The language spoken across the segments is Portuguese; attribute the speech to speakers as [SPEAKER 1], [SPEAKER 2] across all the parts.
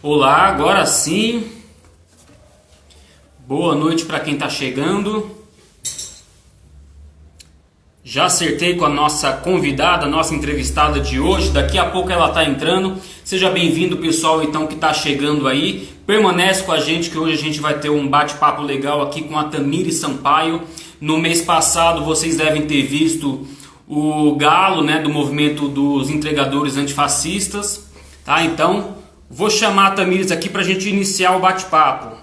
[SPEAKER 1] Olá, agora sim. Boa noite para quem está chegando. Já acertei com a nossa convidada, a nossa entrevistada de hoje. Daqui a pouco ela está entrando. Seja bem-vindo, pessoal, então que está chegando aí. Permanece com a gente que hoje a gente vai ter um bate-papo legal aqui com a Tamires Sampaio. No mês passado vocês devem ter visto o galo, né, do movimento dos entregadores antifascistas, tá? Então vou chamar a Tamires aqui para a gente iniciar o bate-papo.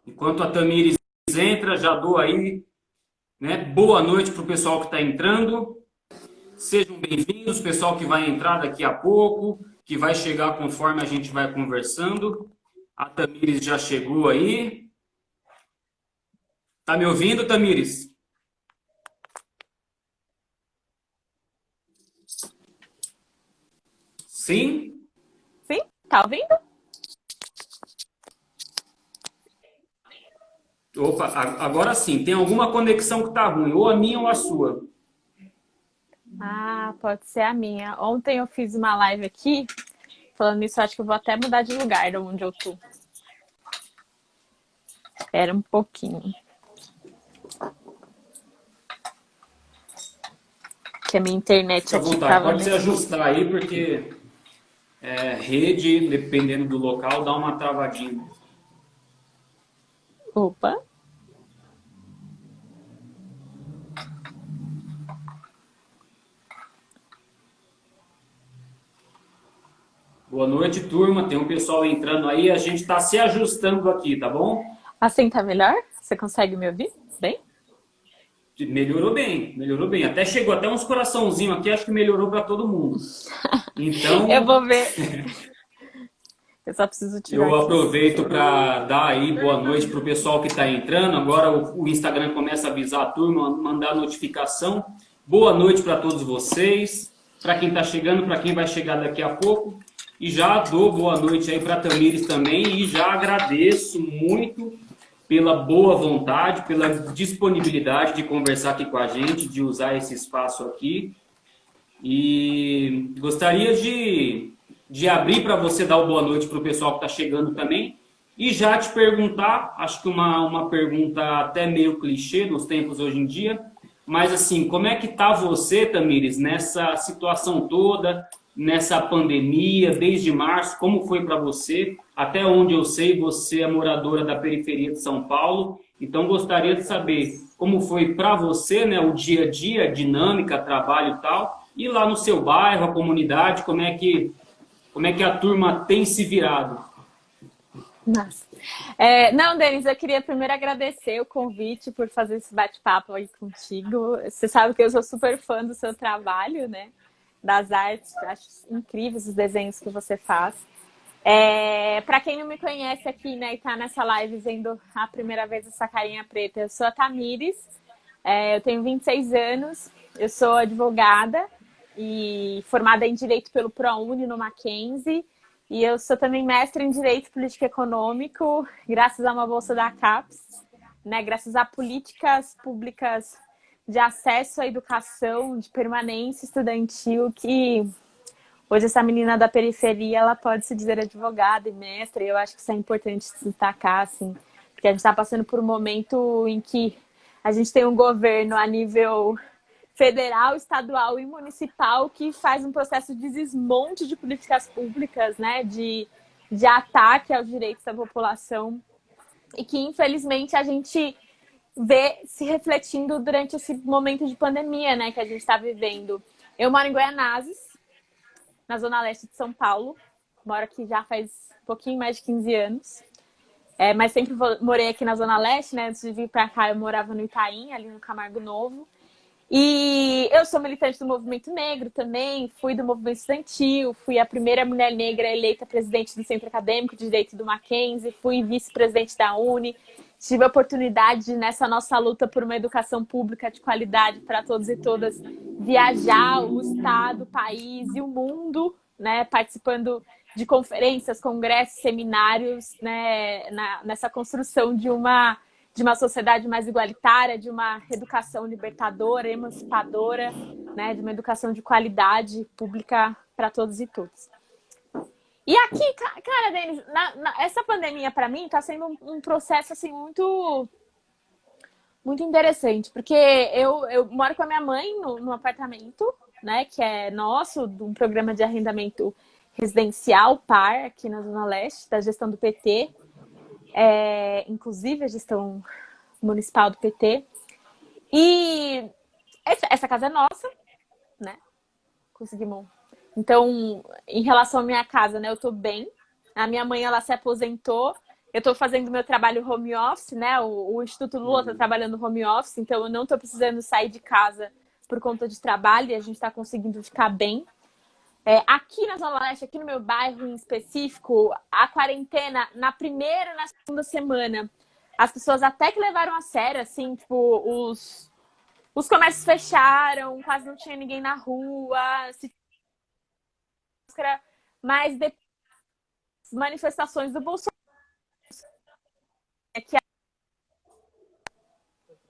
[SPEAKER 1] Enquanto a Tamires entra, já dou aí, né, boa noite para o pessoal que está entrando. Sejam bem-vindos, pessoal que vai entrar daqui a pouco, que vai chegar conforme a gente vai conversando. A Tamires já chegou aí. Tá me ouvindo, Tamires? Sim?
[SPEAKER 2] Sim? Tá ouvindo?
[SPEAKER 1] Opa, agora sim. Tem alguma conexão que tá ruim, ou a minha ou a sua.
[SPEAKER 2] Ah, pode ser a minha. Ontem eu fiz uma live aqui. Falando nisso, acho que eu vou até mudar de lugar de onde eu tô. Espera um pouquinho. Que a minha internet
[SPEAKER 1] Fica à
[SPEAKER 2] aqui
[SPEAKER 1] vontade,
[SPEAKER 2] tava
[SPEAKER 1] pode se
[SPEAKER 2] nesse.
[SPEAKER 1] ajustar aí, porque rede, dependendo do local, dá uma travadinha.
[SPEAKER 2] Opa!
[SPEAKER 1] Boa noite, turma. Tem um pessoal entrando aí. A gente está se ajustando aqui, tá bom?
[SPEAKER 2] Assim tá melhor? Você consegue me ouvir? Bem?
[SPEAKER 1] Melhorou bem, melhorou bem. Até chegou até uns coraçãozinhos aqui, acho que melhorou para todo mundo.
[SPEAKER 2] Eu
[SPEAKER 1] Então,
[SPEAKER 2] vou ver. Eu só preciso tirar
[SPEAKER 1] eu
[SPEAKER 2] aqui.
[SPEAKER 1] aproveito para dar aí boa noite para o pessoal que está entrando. Agora o Instagram começa a avisar a turma, mandar notificação. Boa noite para todos vocês, para quem está chegando, para quem vai chegar daqui a pouco. E já dou boa noite aí para a Tamires também e já agradeço muito pela boa vontade, pela disponibilidade de conversar aqui com a gente, de usar esse espaço aqui. E gostaria de abrir para você dar uma boa noite para o pessoal que está chegando também. E já te perguntar, acho que uma pergunta até meio clichê nos tempos hoje em dia, mas assim, como é que está você, Tamires, nessa situação toda, nessa pandemia, desde março, como foi para você? Até onde eu sei, você é moradora da periferia de São Paulo, então gostaria de saber como foi para você, né, o dia a dia, a dinâmica, trabalho e tal, e lá no seu bairro, a comunidade, como é que a turma tem se virado?
[SPEAKER 2] Nossa. Não, Denise, eu queria primeiro agradecer o convite por fazer esse bate-papo aí contigo. Você sabe que eu sou super fã do seu trabalho, né? Das artes, acho incríveis os desenhos que você faz. Para quem não me conhece aqui, né, e tá nessa live vendo a primeira vez essa carinha preta, eu sou a Tamires, eu tenho 26 anos, eu sou advogada e formada em Direito pelo ProUni no Mackenzie, e eu sou também mestre em Direito Político e Econômico, graças a uma bolsa da CAPES, né, graças a políticas públicas de acesso à educação, de permanência estudantil, que hoje essa menina da periferia, ela pode se dizer advogada e mestra, e eu acho que isso é importante se destacar, assim, porque a gente está passando por um momento em que a gente tem um governo a nível federal, estadual e municipal que faz um processo de desmonte de políticas públicas, né, de ataque aos direitos da população, e que, infelizmente, a gente vê se refletindo durante esse momento de pandemia, né, que a gente está vivendo. Eu moro em Goianazes, na Zona Leste de São Paulo. Moro aqui já faz um pouquinho mais de 15 anos. Mas sempre morei aqui na Zona Leste, né? Antes de vir para cá, eu morava no Itaim, ali no Camargo Novo. E eu sou militante do movimento negro também, fui do movimento estudantil, fui a primeira mulher negra eleita presidente do Centro Acadêmico de Direito do Mackenzie, fui vice-presidente da Uni. Tive a oportunidade, nessa nossa luta por uma educação pública de qualidade para todos e todas, viajar o estado, o país e o mundo, né, participando de conferências, congressos, seminários, né, nessa construção de uma sociedade mais igualitária, de uma educação libertadora, emancipadora, né, de uma educação de qualidade pública para todos e todas. E aqui, cara, Denis, essa pandemia para mim está sendo um processo assim muito interessante, porque eu moro com a minha mãe no apartamento, né, que é nosso, de um programa de arrendamento residencial, PAR, aqui na Zona Leste, da gestão do PT, inclusive a gestão municipal do PT. E essa casa é nossa, né? Conseguimos. Então, em relação à minha casa, né, eu tô bem. A minha mãe, ela se aposentou. Eu tô fazendo meu trabalho home office, né? O Instituto Lula tá trabalhando home office, então eu não tô precisando sair de casa por conta de trabalho e a gente tá conseguindo ficar bem. Aqui na Zona Leste, aqui no meu bairro em específico, a quarentena, na primeira e na segunda semana, as pessoas até que levaram a sério, assim, tipo, os comércios fecharam, quase não tinha ninguém na rua, mas depois das manifestações do Bolsonaro,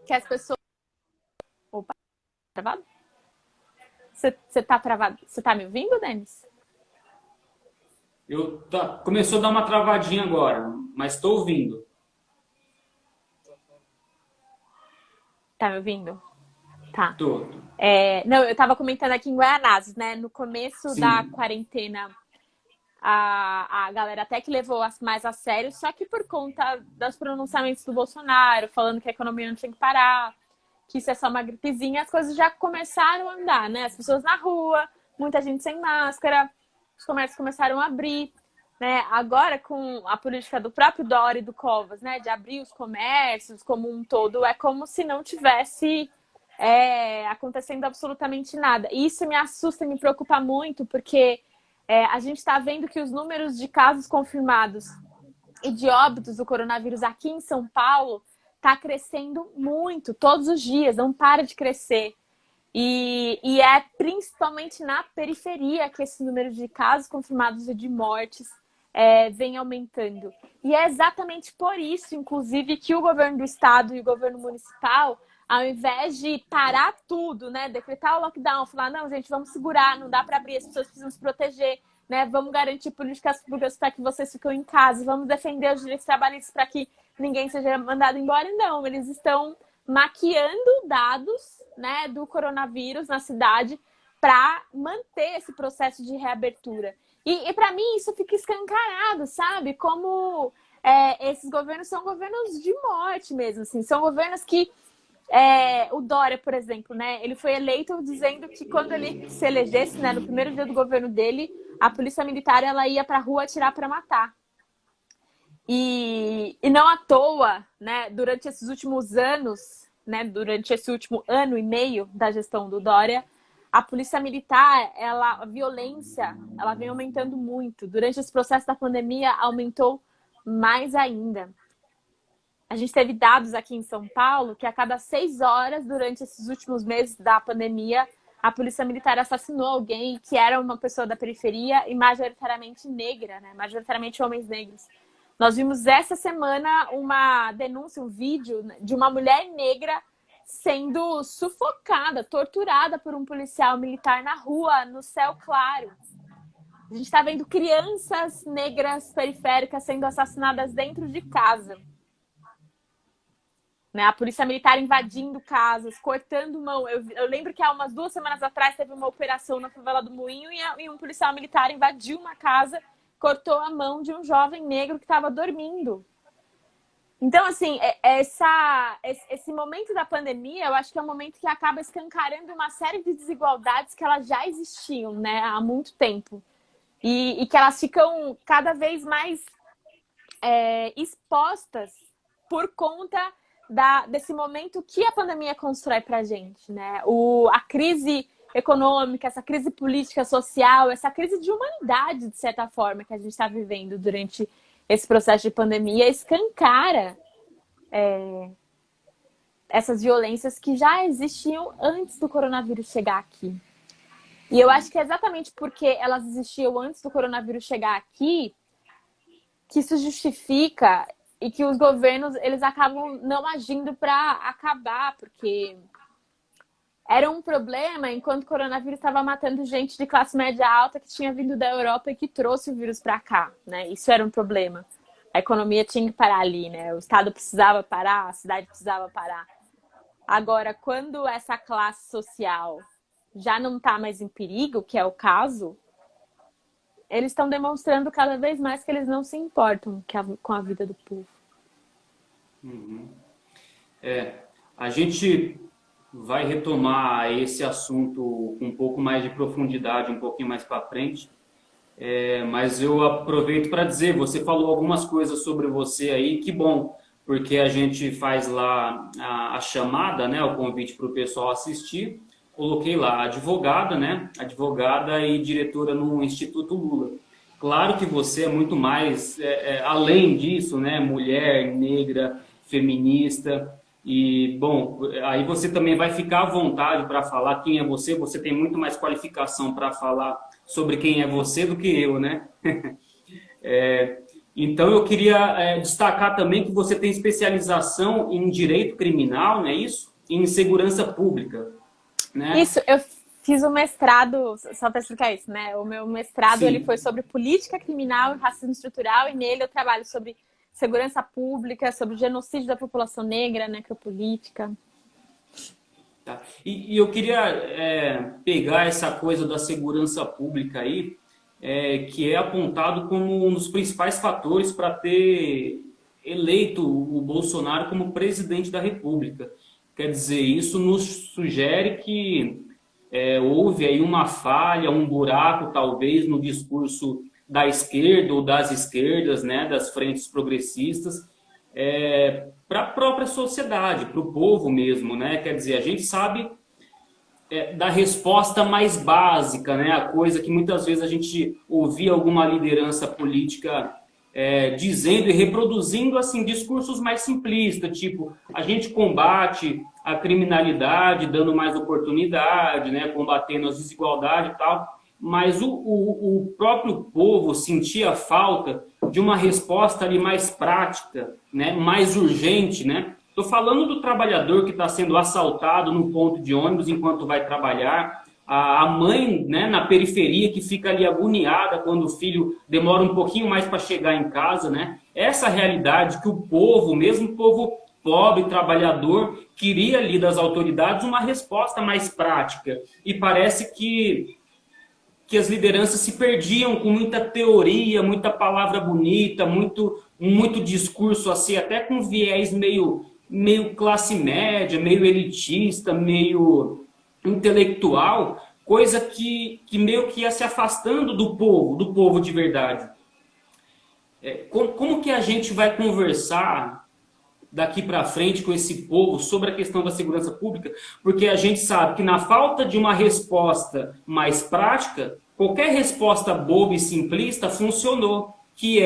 [SPEAKER 2] que as pessoas... Opa, travado? Você tá travado? Você tá me ouvindo, Denis?
[SPEAKER 1] Começou a dar uma travadinha agora, mas estou ouvindo.
[SPEAKER 2] Tá me ouvindo? Tá.
[SPEAKER 1] Tô.
[SPEAKER 2] Não, eu tava comentando aqui em Guaianazes, né? No começo
[SPEAKER 1] Sim.
[SPEAKER 2] da quarentena, a galera até que levou mais a sério, só que por conta dos pronunciamentos do Bolsonaro, falando que a economia não tinha que parar, que isso é só uma gripezinha, as coisas já começaram a andar, né? As pessoas na rua, muita gente sem máscara, os comércios começaram a abrir, né? Agora, com a política do próprio Dória e do Covas, né? De abrir os comércios como um todo, é como se não tivesse acontecendo absolutamente nada. E isso me assusta e me preocupa muito, porque a gente está vendo que os números de casos confirmados e de óbitos do coronavírus aqui em São Paulo está crescendo muito, todos os dias, não para de crescer. E é principalmente na periferia que esse número de casos confirmados e de mortes vem aumentando. E é exatamente por isso, inclusive, que o governo do estado e o governo municipal, ao invés de parar tudo, né, decretar o lockdown, falar, não, gente, vamos segurar, não dá para abrir, as pessoas precisam se proteger, né, vamos garantir políticas públicas para que vocês fiquem em casa, vamos defender os direitos trabalhistas para que ninguém seja mandado embora. Não, eles estão maquiando dados, né, do coronavírus na cidade para manter esse processo de reabertura. E para mim isso fica escancarado, sabe? Como esses governos são governos de morte mesmo, assim. São governos que o Dória, por exemplo, né? Ele foi eleito dizendo que quando ele se elegesse, né, no primeiro dia do governo dele, a polícia militar ela ia para a rua atirar para matar. E não à toa, né, durante esses últimos anos, né, durante esse último ano e meio da gestão do Dória, a polícia militar, a violência, ela vem aumentando muito. Durante esse processo da pandemia, aumentou mais ainda. A gente teve dados aqui em São Paulo que a cada 6 horas, durante esses últimos meses da pandemia, a polícia militar assassinou alguém que era uma pessoa da periferia e majoritariamente negra, né, majoritariamente homens negros. Nós vimos essa semana uma denúncia, um vídeo de uma mulher negra sendo sufocada, torturada por um policial militar na rua, no céu claro. A gente está vendo crianças negras periféricas sendo assassinadas dentro de casa. Né? A polícia militar invadindo casas, cortando mão. Eu lembro que há umas 2 semanas atrás teve uma operação na favela do Moinho e um policial militar invadiu uma casa, cortou a mão de um jovem negro que estava dormindo. Então, assim, esse momento da pandemia, eu acho que é um momento que acaba escancarando uma série de desigualdades que elas já existiam, né, há muito tempo. E que elas ficam cada vez mais expostas por conta desse momento que a pandemia constrói pra gente, né? A crise econômica, essa crise política, social, essa crise de humanidade, de certa forma, que a gente está vivendo durante esse processo de pandemia, escancara essas violências que já existiam antes do coronavírus chegar aqui. E eu acho que é exatamente porque elas existiam antes do coronavírus chegar aqui que isso justifica e que os governos eles acabam não agindo para acabar, porque era um problema enquanto o coronavírus estava matando gente de classe média alta que tinha vindo da Europa e que trouxe o vírus para cá, né? Isso era um problema. A economia tinha que parar ali, né? O Estado precisava parar, a cidade precisava parar. Agora, quando essa classe social já não está mais em perigo, que é o caso, eles estão demonstrando cada vez mais que eles não se importam com a vida do povo.
[SPEAKER 1] Uhum. A gente vai retomar esse assunto com um pouco mais de profundidade, um pouquinho mais para frente. Mas eu aproveito para dizer, você falou algumas coisas sobre você aí, que bom, porque a gente faz lá a chamada, né, o convite para o pessoal assistir. Coloquei lá advogada, né, advogada e diretora no Instituto Lula. Claro que você é muito mais, além disso, né, mulher, negra, feminista. E, bom, aí você também vai ficar à vontade para falar quem é você. Você tem muito mais qualificação para falar sobre quem é você do que eu, né? Então, eu queria destacar também que você tem especialização em direito criminal, não é isso? E em segurança pública, né?
[SPEAKER 2] Isso, eu fiz o mestrado, só para explicar isso, né? O meu mestrado ele foi sobre política criminal e racismo estrutural, e nele eu trabalho sobre segurança pública, sobre genocídio da população negra, necropolítica.
[SPEAKER 1] Tá. E eu queria pegar essa coisa da segurança pública aí, que é apontado como um dos principais fatores para ter eleito o Bolsonaro como presidente da República. Quer dizer, isso nos sugere que houve aí uma falha, um buraco, talvez, no discurso da esquerda ou das esquerdas, né, das frentes progressistas, para a própria sociedade, para o povo mesmo, né? Quer dizer, a gente sabe da resposta mais básica, né? A coisa que muitas vezes a gente ouvia alguma liderança política dizendo e reproduzindo assim discursos mais simplistas, tipo, a gente combate a criminalidade, dando mais oportunidade, né? Combatendo as desigualdades e tal. Mas o próprio povo sentia falta de uma resposta ali mais prática, né, mais urgente, né? Estou falando do trabalhador que está sendo assaltado no ponto de ônibus enquanto vai trabalhar, a mãe, né, na periferia que fica ali agoniada quando o filho demora um pouquinho mais para chegar em casa, né? Essa realidade que o povo, mesmo o povo pobre, trabalhador, queria ali das autoridades uma resposta mais prática. E parece que as lideranças se perdiam com muita teoria, muita palavra bonita, muito discurso assim, até com viés meio classe média, meio elitista, meio intelectual, coisa que meio que ia se afastando do povo de verdade. Como que a gente vai conversar daqui para frente com esse povo sobre a questão da segurança pública, porque a gente sabe que na falta de uma resposta mais prática, qualquer resposta boba e simplista funcionou, que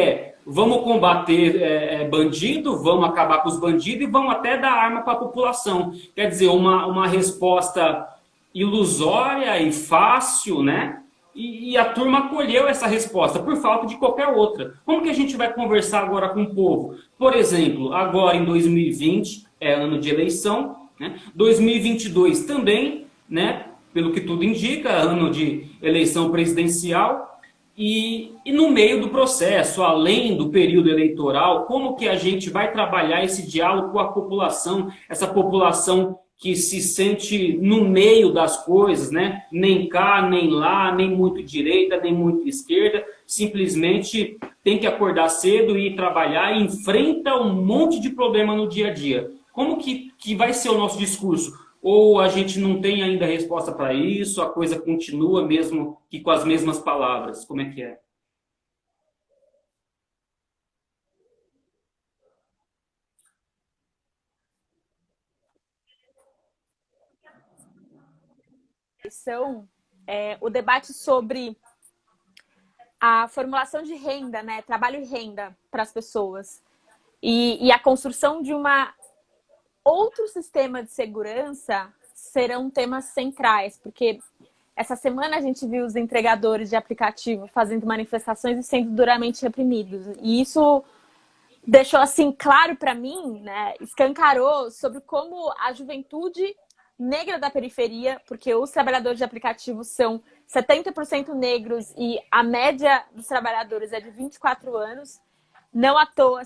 [SPEAKER 1] vamos combater bandido, vamos acabar com os bandidos e vamos até dar arma para a população. Quer dizer, uma resposta ilusória e fácil, né? E a turma acolheu essa resposta por falta de qualquer outra. Como que a gente vai conversar agora com o povo? Por exemplo, agora em 2020, é ano de eleição, né? 2022 também, né? Pelo que tudo indica, ano de eleição presidencial. E no meio do processo, além do período eleitoral, como que a gente vai trabalhar esse diálogo com a população, essa população que se sente no meio das coisas, né? Nem cá, nem lá, nem muito direita, nem muito esquerda, simplesmente tem que acordar cedo e ir trabalhar e enfrenta um monte de problema no dia a dia. Como que vai ser o nosso discurso? Ou a gente não tem ainda resposta para isso, a coisa continua mesmo que com as mesmas palavras? Como é que é?
[SPEAKER 2] São o debate sobre a formulação de renda, né? Trabalho e renda para as pessoas. E a construção de outro sistema de segurança serão temas centrais, porque essa semana a gente viu os entregadores de aplicativo fazendo manifestações e sendo duramente reprimidos. E isso deixou assim claro para mim, né? Escancarou sobre como a juventude negra da periferia, porque os trabalhadores de aplicativo são 70% negros e a média dos trabalhadores é de 24 anos. Não à toa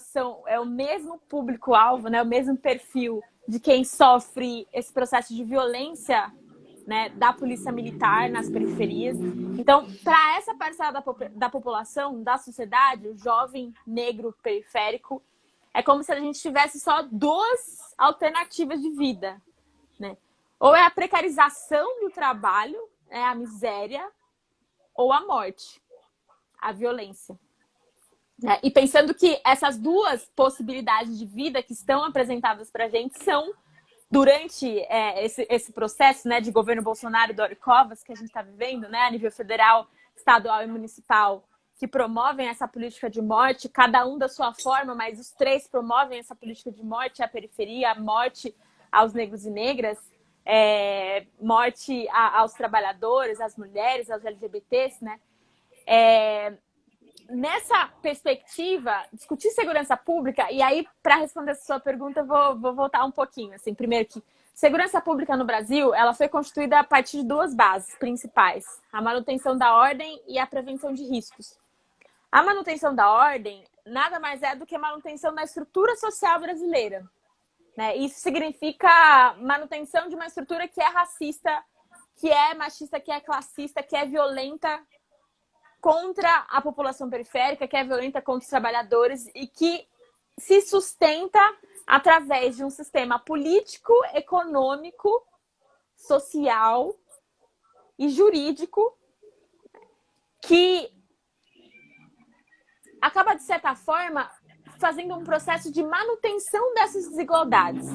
[SPEAKER 2] é o mesmo público-alvo, né, o mesmo perfil de quem sofre esse processo de violência, né, da polícia militar nas periferias. Então, para essa parcela da população, da sociedade, o jovem negro periférico, é como se a gente tivesse só duas alternativas de vida, né? Ou é a precarização do trabalho, é a miséria, ou a morte, a violência. E pensando que essas duas possibilidades de vida que estão apresentadas para a gente são, durante esse processo, né, de governo Bolsonaro e Dori Covas, que a gente está vivendo, né, a nível federal, estadual e municipal, que promovem essa política de morte, cada um da sua forma, mas os três promovem essa política de morte à periferia, a morte aos negros e negras, morte aos trabalhadores, às mulheres, aos LGBTs, né? Nessa perspectiva, discutir segurança pública, e aí, para responder essa sua pergunta, vou voltar um pouquinho. Assim, primeiro que segurança pública no Brasil, ela foi constituída a partir de duas bases principais: a manutenção da ordem e a prevenção de riscos. A manutenção da ordem nada mais é do que a manutenção da estrutura social brasileira, né? Isso significa manutenção de uma estrutura que é racista, que é machista, que é classista, que é violenta contra a população periférica, que é violenta contra os trabalhadores e que se sustenta através de um sistema político, econômico, social e jurídico que acaba, de certa forma, fazendo um processo de manutenção dessas desigualdades.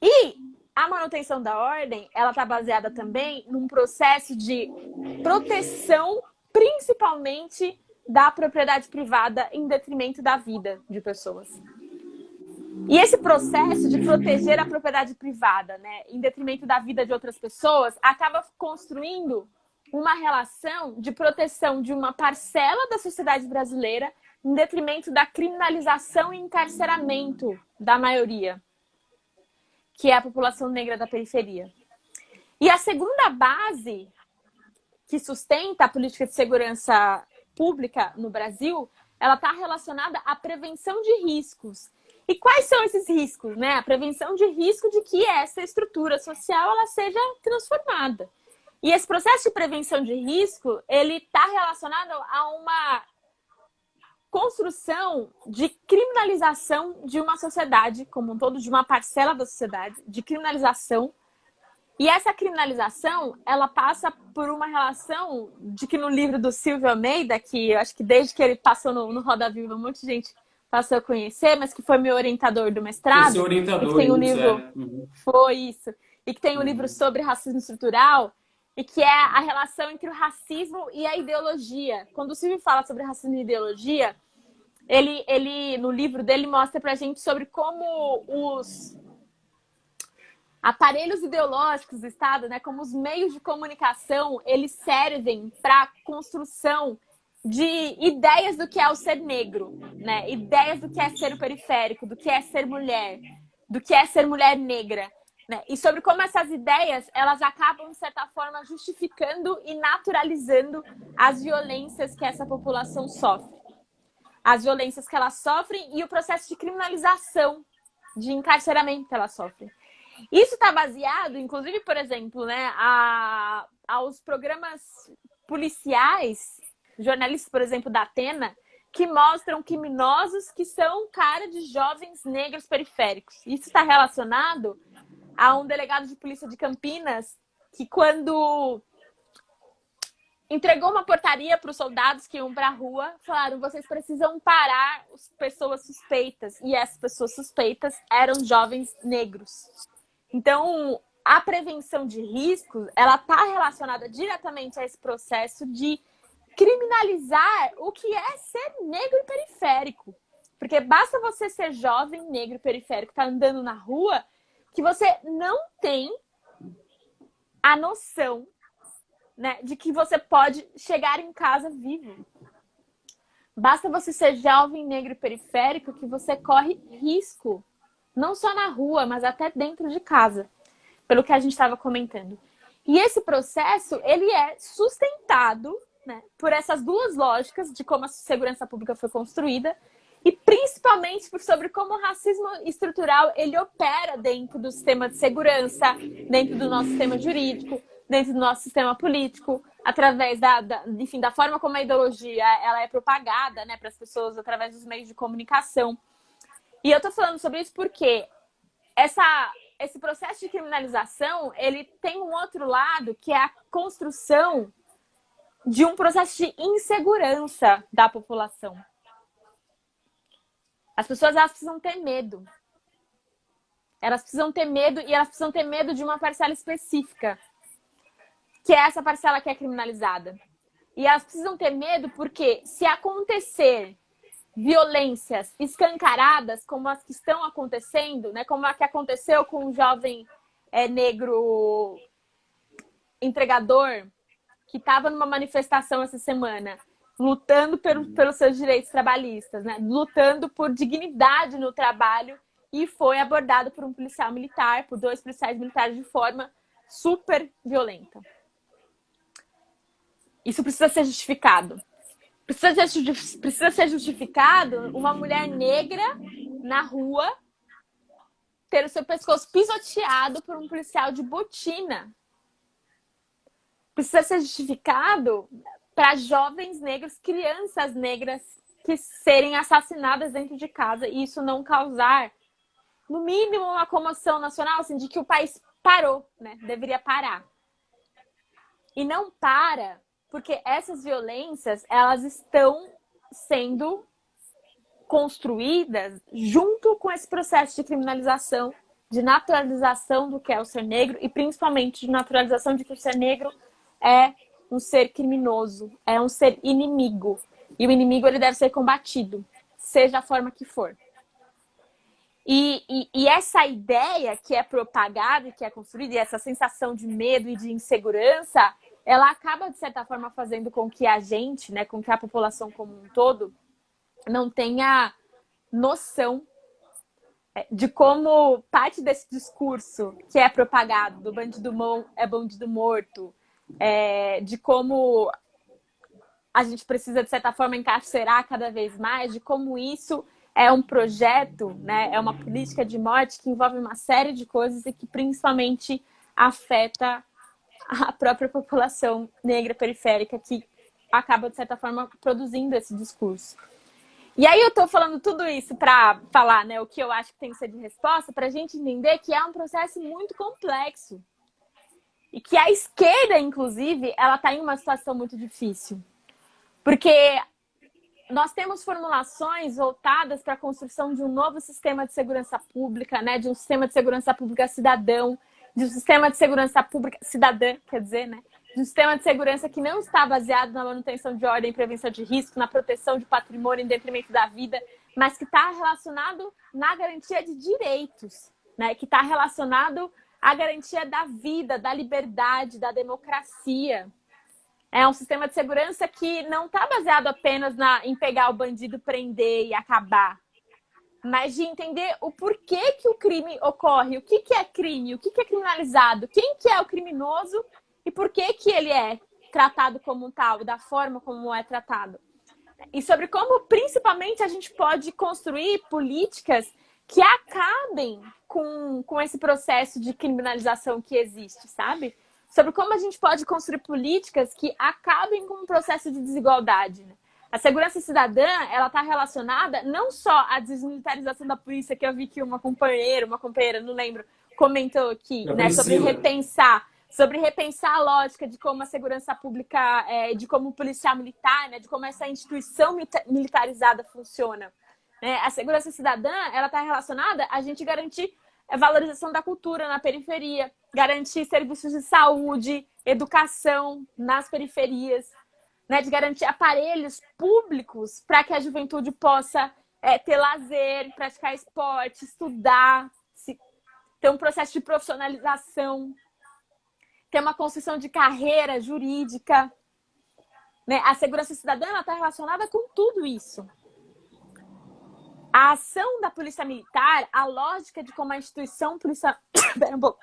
[SPEAKER 2] E a manutenção da ordem, ela está baseada também num processo de proteção, principalmente da propriedade privada, em detrimento da vida de pessoas. E esse processo de proteger a propriedade privada, né, em detrimento da vida de outras pessoas, acaba construindo uma relação de proteção de uma parcela da sociedade brasileira em detrimento da criminalização e encarceramento da maioria, que é a população negra da periferia. E a segunda base que sustenta a política de segurança pública no Brasil, ela está relacionada à prevenção de riscos. E quais são esses riscos, né? A prevenção de risco de que essa estrutura social ela seja transformada. E esse processo de prevenção de risco, ele está relacionado a uma construção de criminalização de uma sociedade como um todo, de uma parcela da sociedade, de criminalização. E essa criminalização, ela passa por uma relação de que no livro do Silvio Almeida, que eu acho que desde que ele passou no Roda Viva, um monte de gente passou a conhecer, mas que foi meu orientador do mestrado.
[SPEAKER 1] Esse orientador,
[SPEAKER 2] e que tem um livro, foi isso. E que tem um livro sobre racismo estrutural, e que é a relação entre o racismo e a ideologia. Quando o Silvio fala sobre racismo e ideologia, ele no livro dele mostra pra gente sobre como os aparelhos ideológicos do Estado, né, como os meios de comunicação, eles servem para a construção de ideias do que é o ser negro, né? Ideias do que é ser o periférico, do que é ser mulher negra. Né? E sobre como essas ideias, elas acabam, de certa forma, justificando e naturalizando as violências que essa população sofre. As violências que elas sofrem e o processo de criminalização, de encarceramento que elas sofrem. Isso está baseado, inclusive, por exemplo, né, aos programas policiais, jornalistas, por exemplo, da Atena, que mostram criminosos que são cara de jovens negros periféricos. Isso está relacionado a um delegado de polícia de Campinas que, quando entregou uma portaria para os soldados que iam para a rua, falaram: vocês precisam parar as pessoas suspeitas. E essas pessoas suspeitas eram jovens negros. Então, a prevenção de riscos, ela está relacionada diretamente a esse processo de criminalizar o que é ser negro e periférico. Porque basta você ser jovem, negro e periférico, tá andando na rua, que você não tem a noção, né, de que você pode chegar em casa vivo. Basta você ser jovem, negro e periférico que você corre risco. Não só na rua, mas até dentro de casa. pelo que a gente estava comentando. E esse processo, ele é sustentado, né, por essas duas lógicas de como a segurança pública foi construída e principalmente sobre como o racismo estrutural ele opera dentro do sistema de segurança, dentro do nosso sistema jurídico, dentro do nosso sistema político, através enfim, da forma como a ideologia ela é propagada, né, para as pessoas através dos meios de comunicação. E eu estou falando sobre isso porque esse processo de criminalização, ele tem um outro lado, que é a construção de um processo de insegurança da população. As pessoas, elas precisam ter medo. Elas precisam ter medo, e elas precisam ter medo de uma parcela específica, que é essa parcela que é criminalizada. E elas precisam ter medo porque, se acontecer violências escancaradas, como as que estão acontecendo, né, como a que aconteceu com um jovem negro entregador, que estava numa manifestação essa semana, lutando pelos seus direitos trabalhistas, né, lutando por dignidade no trabalho, e foi abordado por um policial militar, por 2 policiais militares de forma super violenta. Isso precisa ser justificado. Precisa ser justificado uma mulher negra na rua ter o seu pescoço pisoteado por um policial de botina. Precisa ser justificado para jovens negros, crianças negras, que serem assassinadas dentro de casa e isso não causar, no mínimo, uma comoção nacional, assim, de que o país parou, né? Deveria parar. E não para, porque essas violências, elas estão sendo construídas junto com esse processo de criminalização, de naturalização do que é o ser negro e principalmente de naturalização de que o ser negro é um ser criminoso, é um ser inimigo. E o inimigo, ele deve ser combatido, seja a forma que for. E essa ideia que é propagada e que é construída, e essa sensação de medo e de insegurança, ela acaba, de certa forma, fazendo com que a gente, né, com que a população como um todo, não tenha noção de como parte desse discurso que é propagado, do bandido bom é bandido morto, de como a gente precisa, de certa forma, encarcerar cada vez mais, de como isso é um projeto, né, é uma política de morte que envolve uma série de coisas e que principalmente afeta a própria população negra periférica, que acaba, de certa forma, produzindo esse discurso. E aí eu estou falando tudo isso para falar, né, o que eu acho que tem que ser de resposta, para a gente entender que é um processo muito complexo. E que a esquerda, inclusive, ela está em uma situação muito difícil. Porque nós temos formulações voltadas para a construção de um novo sistema de segurança pública, né, de um sistema de segurança pública cidadão, de um sistema de segurança pública cidadã, quer dizer, né, de um sistema de segurança que não está baseado na manutenção de ordem, prevenção de risco, na proteção de patrimônio em detrimento da vida, mas que está relacionado na garantia de direitos, né, que está relacionado à garantia da vida, da liberdade, da democracia. É um sistema de segurança que não está baseado apenas em pegar o bandido, prender e acabar, mas de entender o porquê que o crime ocorre, o que é crime, o que é criminalizado, quem que é o criminoso e por que que ele é tratado como tal, da forma como é tratado. E sobre como, principalmente, a gente pode construir políticas que acabem com esse processo de criminalização que existe, sabe? Sobre como a gente pode construir políticas que acabem com o processo de desigualdade, né? A segurança cidadã, ela está relacionada não só à desmilitarização da polícia, que eu vi que uma companheira, não lembro, comentou aqui, né, sobre repensar a lógica de como a segurança pública, de como o policial militar, né, de como essa instituição militarizada funciona. A segurança cidadã, ela está relacionada a gente garantir a valorização da cultura na periferia, garantir serviços de saúde, educação nas periferias, né, de garantir aparelhos públicos para que a juventude possa ter lazer, praticar esporte, estudar, ter um processo de profissionalização, ter uma construção de carreira jurídica. Né? A segurança cidadã está relacionada com tudo isso. a ação da polícia militar, a lógica de como a instituição policial... Pera um pouco.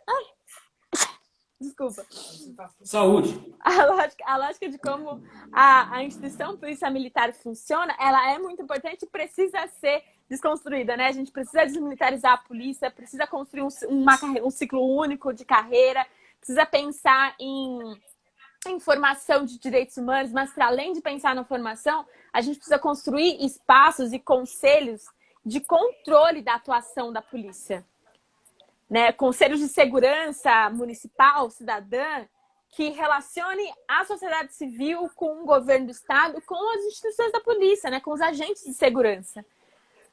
[SPEAKER 2] Ai. Desculpa.
[SPEAKER 1] Saúde.
[SPEAKER 2] A lógica de como a instituição polícia militar funciona, ela é muito importante e precisa ser desconstruída, né? A gente precisa desmilitarizar a polícia, precisa construir um ciclo único de carreira, precisa pensar em formação de direitos humanos, mas para além de pensar na formação, a gente precisa construir espaços e conselhos de controle da atuação da polícia. Né, conselhos de segurança municipal, cidadã, que relacione a sociedade civil com o governo do estado, com as instituições da polícia, né, com os agentes de segurança.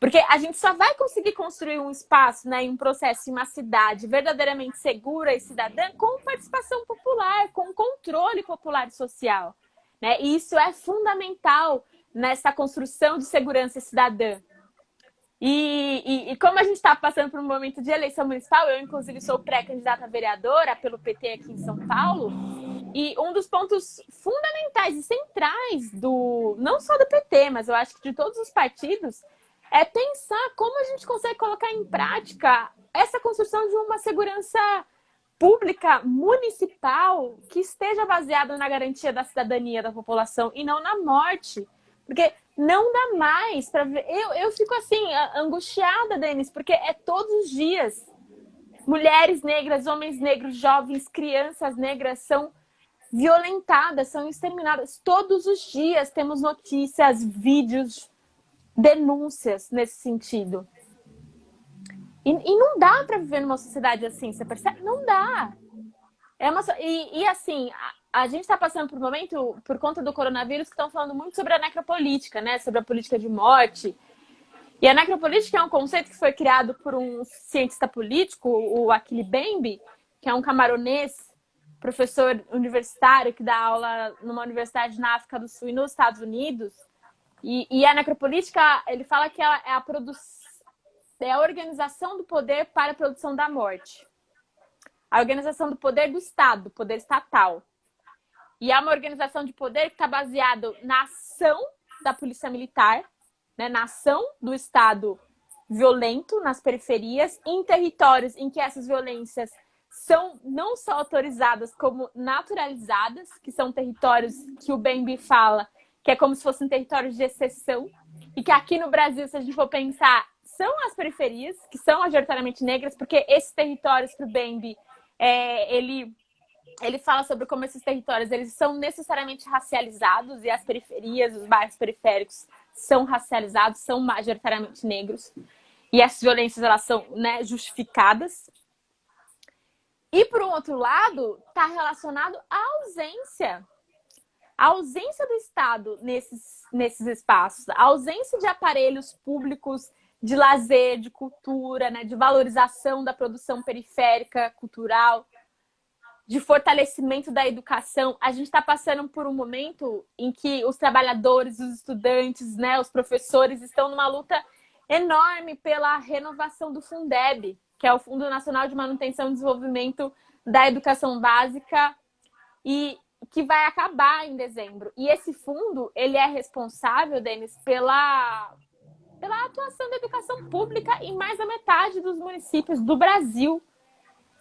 [SPEAKER 2] Porque a gente só vai conseguir construir um espaço, né, um processo em uma cidade verdadeiramente segura e cidadã com participação popular, com controle popular e social. Né? E isso é fundamental nessa construção de segurança cidadã. E como a gente está passando por um momento de eleição municipal, eu, inclusive, sou pré-candidata a vereadora pelo PT aqui em São Paulo, e um dos pontos fundamentais e centrais não só do PT, mas eu acho que de todos os partidos, é pensar como a gente consegue colocar em prática essa construção de uma segurança pública municipal que esteja baseada na garantia da cidadania da população e não na morte. Porque não dá mais para ver. Eu fico assim, angustiada, Denis, porque é todos os dias. Mulheres negras, homens negros, jovens, crianças negras são violentadas, são exterminadas. Todos os dias temos notícias, vídeos, denúncias nesse sentido. E não dá para viver numa sociedade assim, você percebe? Não dá. Assim, a gente está passando por um momento, por conta do coronavírus, que estão falando muito sobre a necropolítica, né? Sobre a política de morte. E a necropolítica é um conceito que foi criado por um cientista político, o Achille Mbembe, que é um camaronês, professor universitário que dá aula numa universidade na África do Sul e nos Estados Unidos. E a necropolítica, ele fala que ela é a organização do poder para a produção da morte. A organização do poder do Estado, do poder estatal. E é uma organização de poder que está baseada na ação da polícia militar, né, na ação do Estado violento nas periferias, em territórios em que essas violências são não só autorizadas, como naturalizadas, que são territórios que o Mbembe fala que é como se fossem territórios de exceção, e que aqui no Brasil, se a gente for pensar, são as periferias, que são majoritariamente negras, porque esses territórios para o Mbembe, ele fala sobre como esses territórios eles são necessariamente racializados, e as periferias, os bairros periféricos são racializados, são majoritariamente negros, e essas violências elas são, né, justificadas. E, por um outro lado, está relacionado à ausência. A ausência do Estado nesses espaços, a ausência de aparelhos públicos de lazer, de cultura, né, de valorização da produção periférica, cultural, de fortalecimento da educação. A gente está passando por um momento em que os trabalhadores, os estudantes, né, os professores estão numa luta enorme pela renovação do Fundeb, que é o Fundo Nacional de Manutenção e Desenvolvimento da Educação Básica, e que vai acabar em dezembro. E esse fundo, ele é responsável, Denis, pela atuação da educação pública em mais da metade dos municípios do Brasil.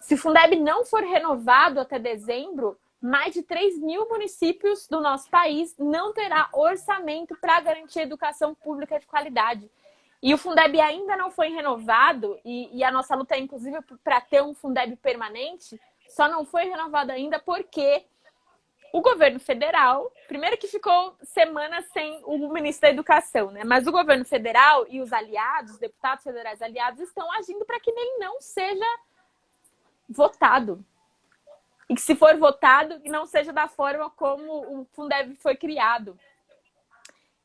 [SPEAKER 2] Se o Fundeb não for renovado até dezembro, mais de 3 mil municípios do nosso país não terá orçamento para garantir a educação pública de qualidade. E o Fundeb ainda não foi renovado, e a nossa luta é, inclusive, para ter um Fundeb permanente, só não foi renovado ainda porque o governo federal, primeiro que ficou semanas sem o ministro da Educação, né? Mas o governo federal e os aliados, os deputados federais aliados, estão agindo para que ele não seja votado. E que, se for votado, não seja da forma como o Fundeb foi criado.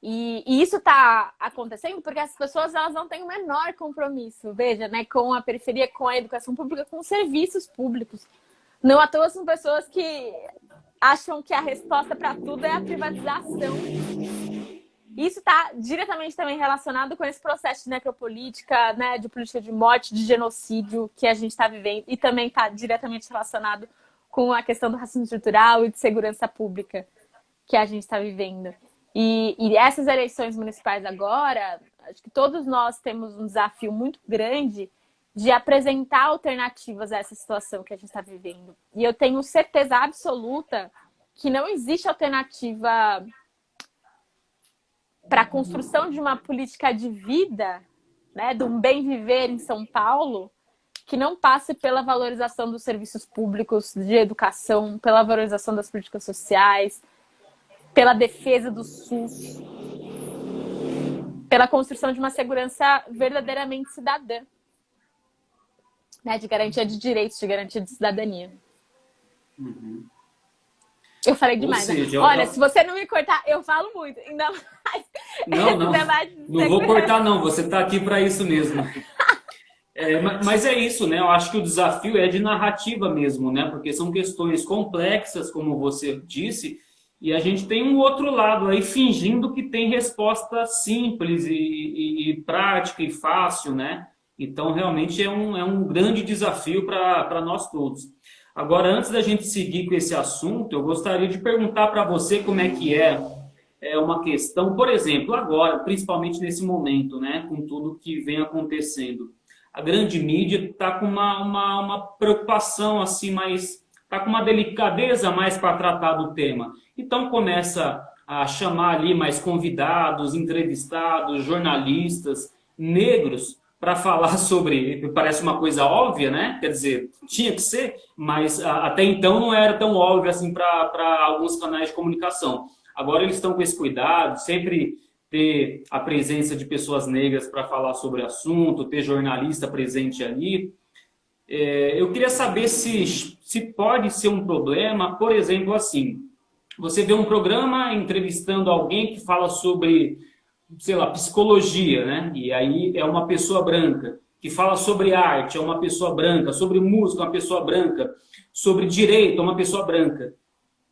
[SPEAKER 2] E isso está acontecendo porque as pessoas elas não têm o menor compromisso, veja, né, com a periferia, com a educação pública, com os serviços públicos. Não à toa são pessoas que acham que a resposta para tudo é a privatização. Isso está diretamente também relacionado com esse processo de necropolítica, né, de política de morte, de genocídio que a gente está vivendo, e também está diretamente relacionado com a questão do racismo estrutural e de segurança pública que a gente está vivendo. E essas eleições municipais agora, acho que todos nós temos um desafio muito grande de apresentar alternativas a essa situação que a gente está vivendo. E eu tenho certeza absoluta que não existe alternativa para a construção de uma política de vida, né, de um bem viver em São Paulo, que não passe pela valorização dos serviços públicos de educação, pela valorização das políticas sociais, pela defesa do SUS, pela construção de uma segurança verdadeiramente cidadã, né, de garantia de direitos, de garantia de cidadania.
[SPEAKER 1] Uhum.
[SPEAKER 2] Eu falei demais,
[SPEAKER 1] seja,
[SPEAKER 2] né? Olha, se você não me cortar, eu falo muito. Ainda mais.
[SPEAKER 1] Não vou cortar não, você está aqui para isso mesmo. Mas é isso, né? Eu acho que o desafio é de narrativa mesmo, né? Porque são questões complexas, como você disse, e a gente tem um outro lado aí fingindo que tem resposta simples e prática e fácil, né? Então, realmente é um grande desafio para nós todos. Agora, antes da gente seguir com esse assunto, eu gostaria de perguntar para você como é que é uma questão, por exemplo, agora, principalmente nesse momento, né? Com tudo que vem acontecendo. A grande mídia está com uma preocupação assim, mais está com uma delicadeza mais para tratar do tema. Então começa a chamar ali mais convidados, entrevistados, jornalistas negros para falar sobre, parece uma coisa óbvia, né? Quer dizer, tinha que ser, mas até então não era tão óbvio assim para alguns canais de comunicação. Agora eles estão com esse cuidado, sempre ter a presença de pessoas negras para falar sobre o assunto, ter jornalista presente ali. Eu queria saber se pode ser um problema, por exemplo, assim, você vê um programa entrevistando alguém que fala sobre, sei lá, psicologia, né? E aí é uma pessoa branca, que fala sobre arte, é uma pessoa branca, sobre música, uma pessoa branca, sobre direito, é uma pessoa branca.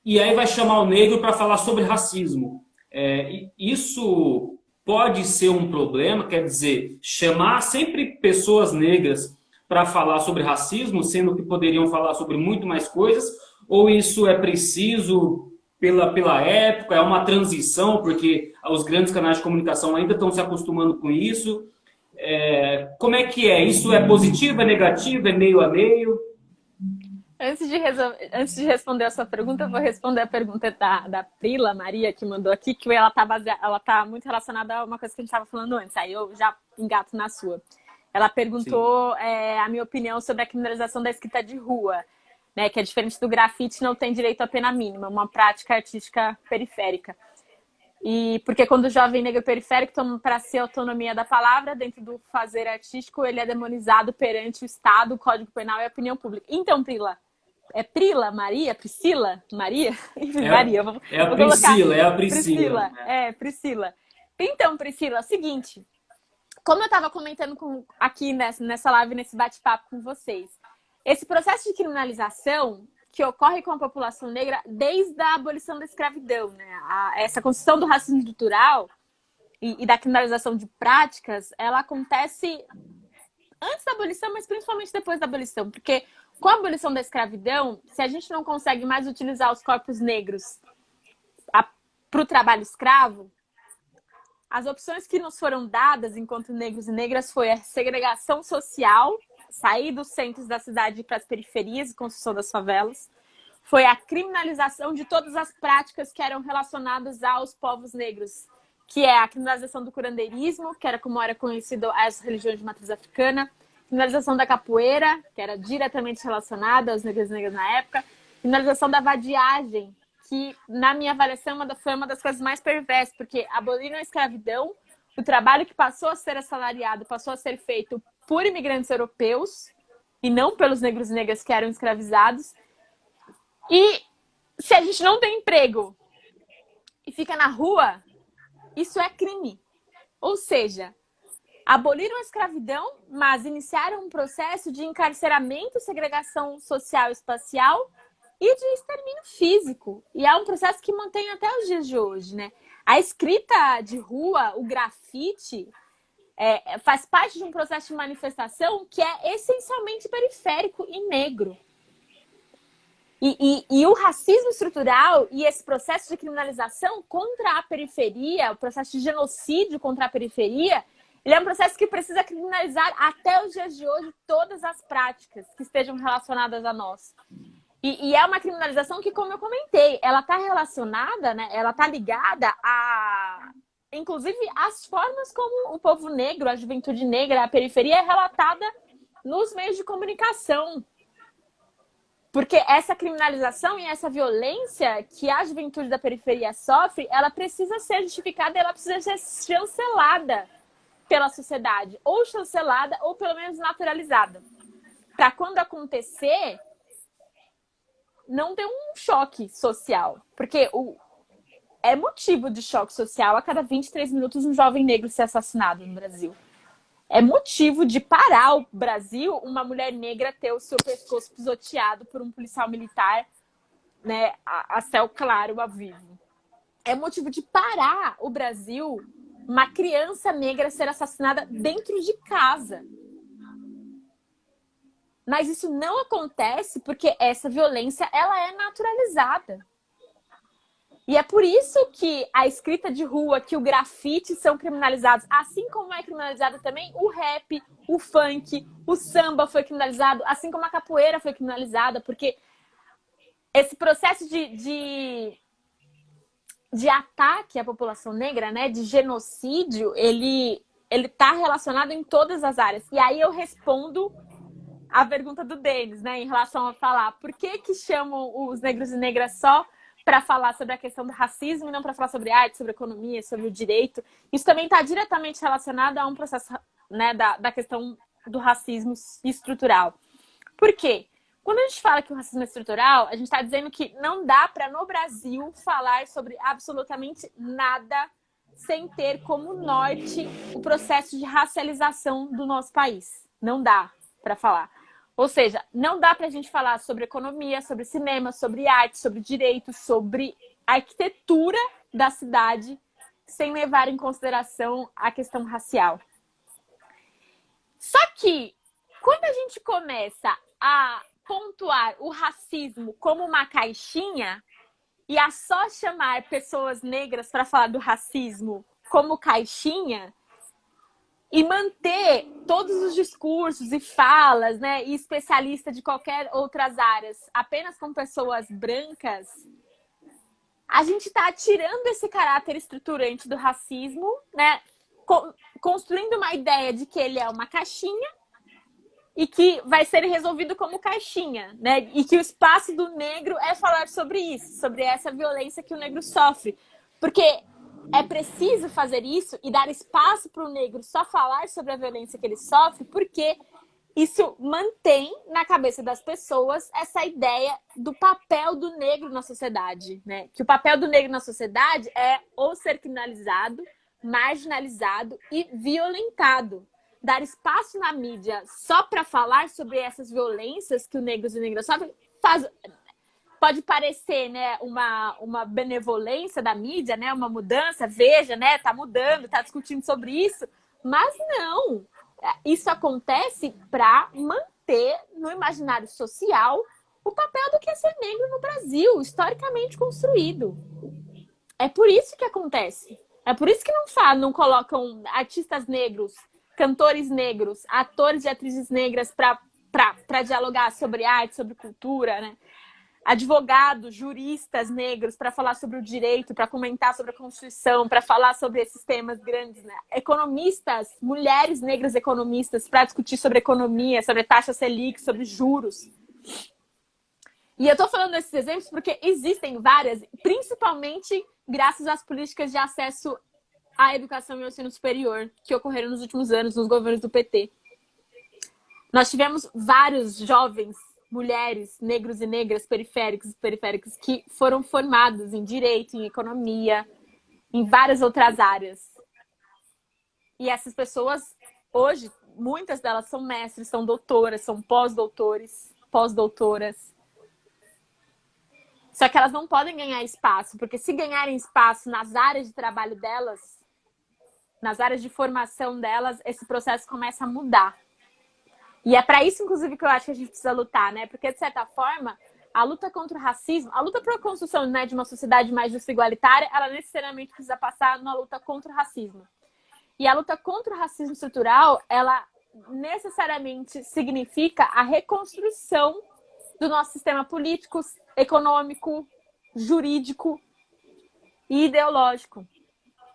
[SPEAKER 1] E aí vai chamar o negro para falar sobre racismo. Isso pode ser um problema, quer dizer, chamar sempre pessoas negras para falar sobre racismo, sendo que poderiam falar sobre muito mais coisas, ou isso é preciso pela época, é uma transição, porque os grandes canais de comunicação ainda estão se acostumando com isso. Como é que é? Isso é positivo, é negativo, é meio a meio?
[SPEAKER 2] Antes de responder a sua pergunta, eu vou responder a pergunta da Prila Maria, que mandou aqui, que ela tá muito relacionada a uma coisa que a gente estava falando antes, aí eu já engato na sua. Ela perguntou a minha opinião sobre a criminalização da escrita de rua, né, que é diferente do grafite, não tem direito à pena mínima, uma prática artística periférica. E porque quando o jovem negro periférico toma para si a autonomia da palavra dentro do fazer artístico, ele é demonizado perante o Estado, o Código Penal e a opinião pública. Então, Prila, Prila, Maria, Priscila, Maria? Maria,
[SPEAKER 1] vou Priscila,
[SPEAKER 2] é a
[SPEAKER 1] Priscila.
[SPEAKER 2] Priscila. Então, Priscila, é o seguinte, como eu estava comentando aqui nessa live, nesse bate-papo com vocês, esse processo de criminalização que ocorre com a população negra desde a abolição da escravidão, né? Essa construção do racismo estrutural e da criminalização de práticas, ela acontece antes da abolição, mas principalmente depois da abolição, porque com a abolição da escravidão, se a gente não consegue mais utilizar os corpos negros para o trabalho escravo, as opções que nos foram dadas enquanto negros e negras foi a segregação social, sair dos centros da cidade para as periferias e construção das favelas, foi a criminalização de todas as práticas que eram relacionadas aos povos negros, que é a criminalização do curandeirismo, que era como era conhecido as religiões de matriz africana, criminalização da capoeira, que era diretamente relacionada aos negros e negras na época, criminalização da vadiagem, que, na minha avaliação, foi uma das coisas mais perversas, porque aboliram a escravidão, o trabalho que passou a ser assalariado passou a ser feito por imigrantes europeus, e não pelos negros e negras que eram escravizados. E se a gente não tem emprego e fica na rua, isso é crime. Ou seja, aboliram a escravidão, mas iniciaram um processo de encarceramento, segregação social e espacial e de extermínio físico. E é um processo que mantém até os dias de hoje, né? A escrita de rua, o grafite, faz parte de um processo de manifestação que é essencialmente periférico e negro. E o racismo estrutural e esse processo de criminalização contra a periferia, o processo de genocídio contra a periferia, ele é um processo que precisa criminalizar até os dias de hoje todas as práticas que estejam relacionadas a nós. E é uma criminalização que, como eu comentei, ela está relacionada, né? Ela está ligada a, inclusive, as formas como o povo negro, a juventude negra, a periferia é relatada nos meios de comunicação. Porque essa criminalização e essa violência que a juventude da periferia sofre, ela precisa ser justificada e ela precisa ser chancelada pela sociedade. Ou chancelada, ou pelo menos naturalizada. Para quando acontecer, não ter um choque social. Porque é motivo de choque social a cada 23 minutos um jovem negro ser assassinado no Brasil. É motivo de parar o Brasil uma mulher negra ter o seu pescoço pisoteado por um policial militar, né, a céu claro, a vivo. É motivo de parar o Brasil uma criança negra ser assassinada dentro de casa. Mas isso não acontece porque essa violência ela é naturalizada. E é por isso que a escrita de rua, que o grafite são criminalizados, assim como é criminalizado também o rap, o funk, o samba foi criminalizado, assim como a capoeira foi criminalizada, porque esse processo de ataque à população negra, né, de genocídio, ele está relacionado em todas as áreas. E aí eu respondo a pergunta do Denis, né, em relação a falar por que chamam os negros e negras só para falar sobre a questão do racismo e não para falar sobre arte, sobre economia, sobre o direito. Isso também está diretamente relacionado a um processo, né, da questão do racismo estrutural. Por quê? Quando a gente fala que o racismo é estrutural, a gente está dizendo que não dá para, no Brasil, falar sobre absolutamente nada sem ter como norte o processo de racialização do nosso país. Não dá para falar. Ou seja, não dá para a gente falar sobre economia, sobre cinema, sobre arte, sobre direito, sobre arquitetura da cidade, sem levar em consideração a questão racial. Só que, quando a gente começa a pontuar o racismo como uma caixinha e a só chamar pessoas negras para falar do racismo como caixinha, e manter todos os discursos e falas, né, e especialistas de qualquer outras áreas apenas com pessoas brancas, a gente está tirando esse caráter estruturante do racismo, né, construindo uma ideia de que ele é uma caixinha e que vai ser resolvido como caixinha, né, e que o espaço do negro é falar sobre isso, sobre essa violência que o negro sofre. Porque é preciso fazer isso e dar espaço para o negro só falar sobre a violência que ele sofre, porque isso mantém na cabeça das pessoas essa ideia do papel do negro na sociedade, né? Que o papel do negro na sociedade é ou ser criminalizado, marginalizado e violentado. Dar espaço na mídia só para falar sobre essas violências que os negros e negras sofrem pode parecer, né, uma benevolência da mídia, né, uma mudança, veja, né, tá mudando, tá discutindo sobre isso, mas não. Isso acontece para manter no imaginário social o papel do que é ser negro no Brasil, historicamente construído. É por isso que acontece. É por isso que não colocam artistas negros, cantores negros, atores e atrizes negras para dialogar sobre arte, sobre cultura, né? Advogados, juristas negros para falar sobre o direito, para comentar sobre a Constituição, para falar sobre esses temas grandes, né? Economistas, mulheres negras economistas para discutir sobre economia, sobre taxa Selic, sobre juros. E eu estou falando desses exemplos porque existem várias, principalmente graças às políticas de acesso à educação e ao ensino superior que ocorreram nos últimos anos nos governos do PT. Nós tivemos vários jovens mulheres, negros e negras, periféricos que foram formados em direito, em economia, em várias outras áreas. E essas pessoas, hoje, muitas delas são mestres, são doutoras, são pós-doutoras. Só que elas não podem ganhar espaço, porque se ganharem espaço nas áreas de trabalho delas, nas áreas de formação delas, esse processo começa a mudar. E é para isso, inclusive, que eu acho que a gente precisa lutar, né? Porque, de certa forma, a luta contra o racismo, a luta pela construção, né, de uma sociedade mais justa e igualitária, ela necessariamente precisa passar na luta contra o racismo. E a luta contra o racismo estrutural, ela necessariamente significa a reconstrução do nosso sistema político, econômico, jurídico e ideológico.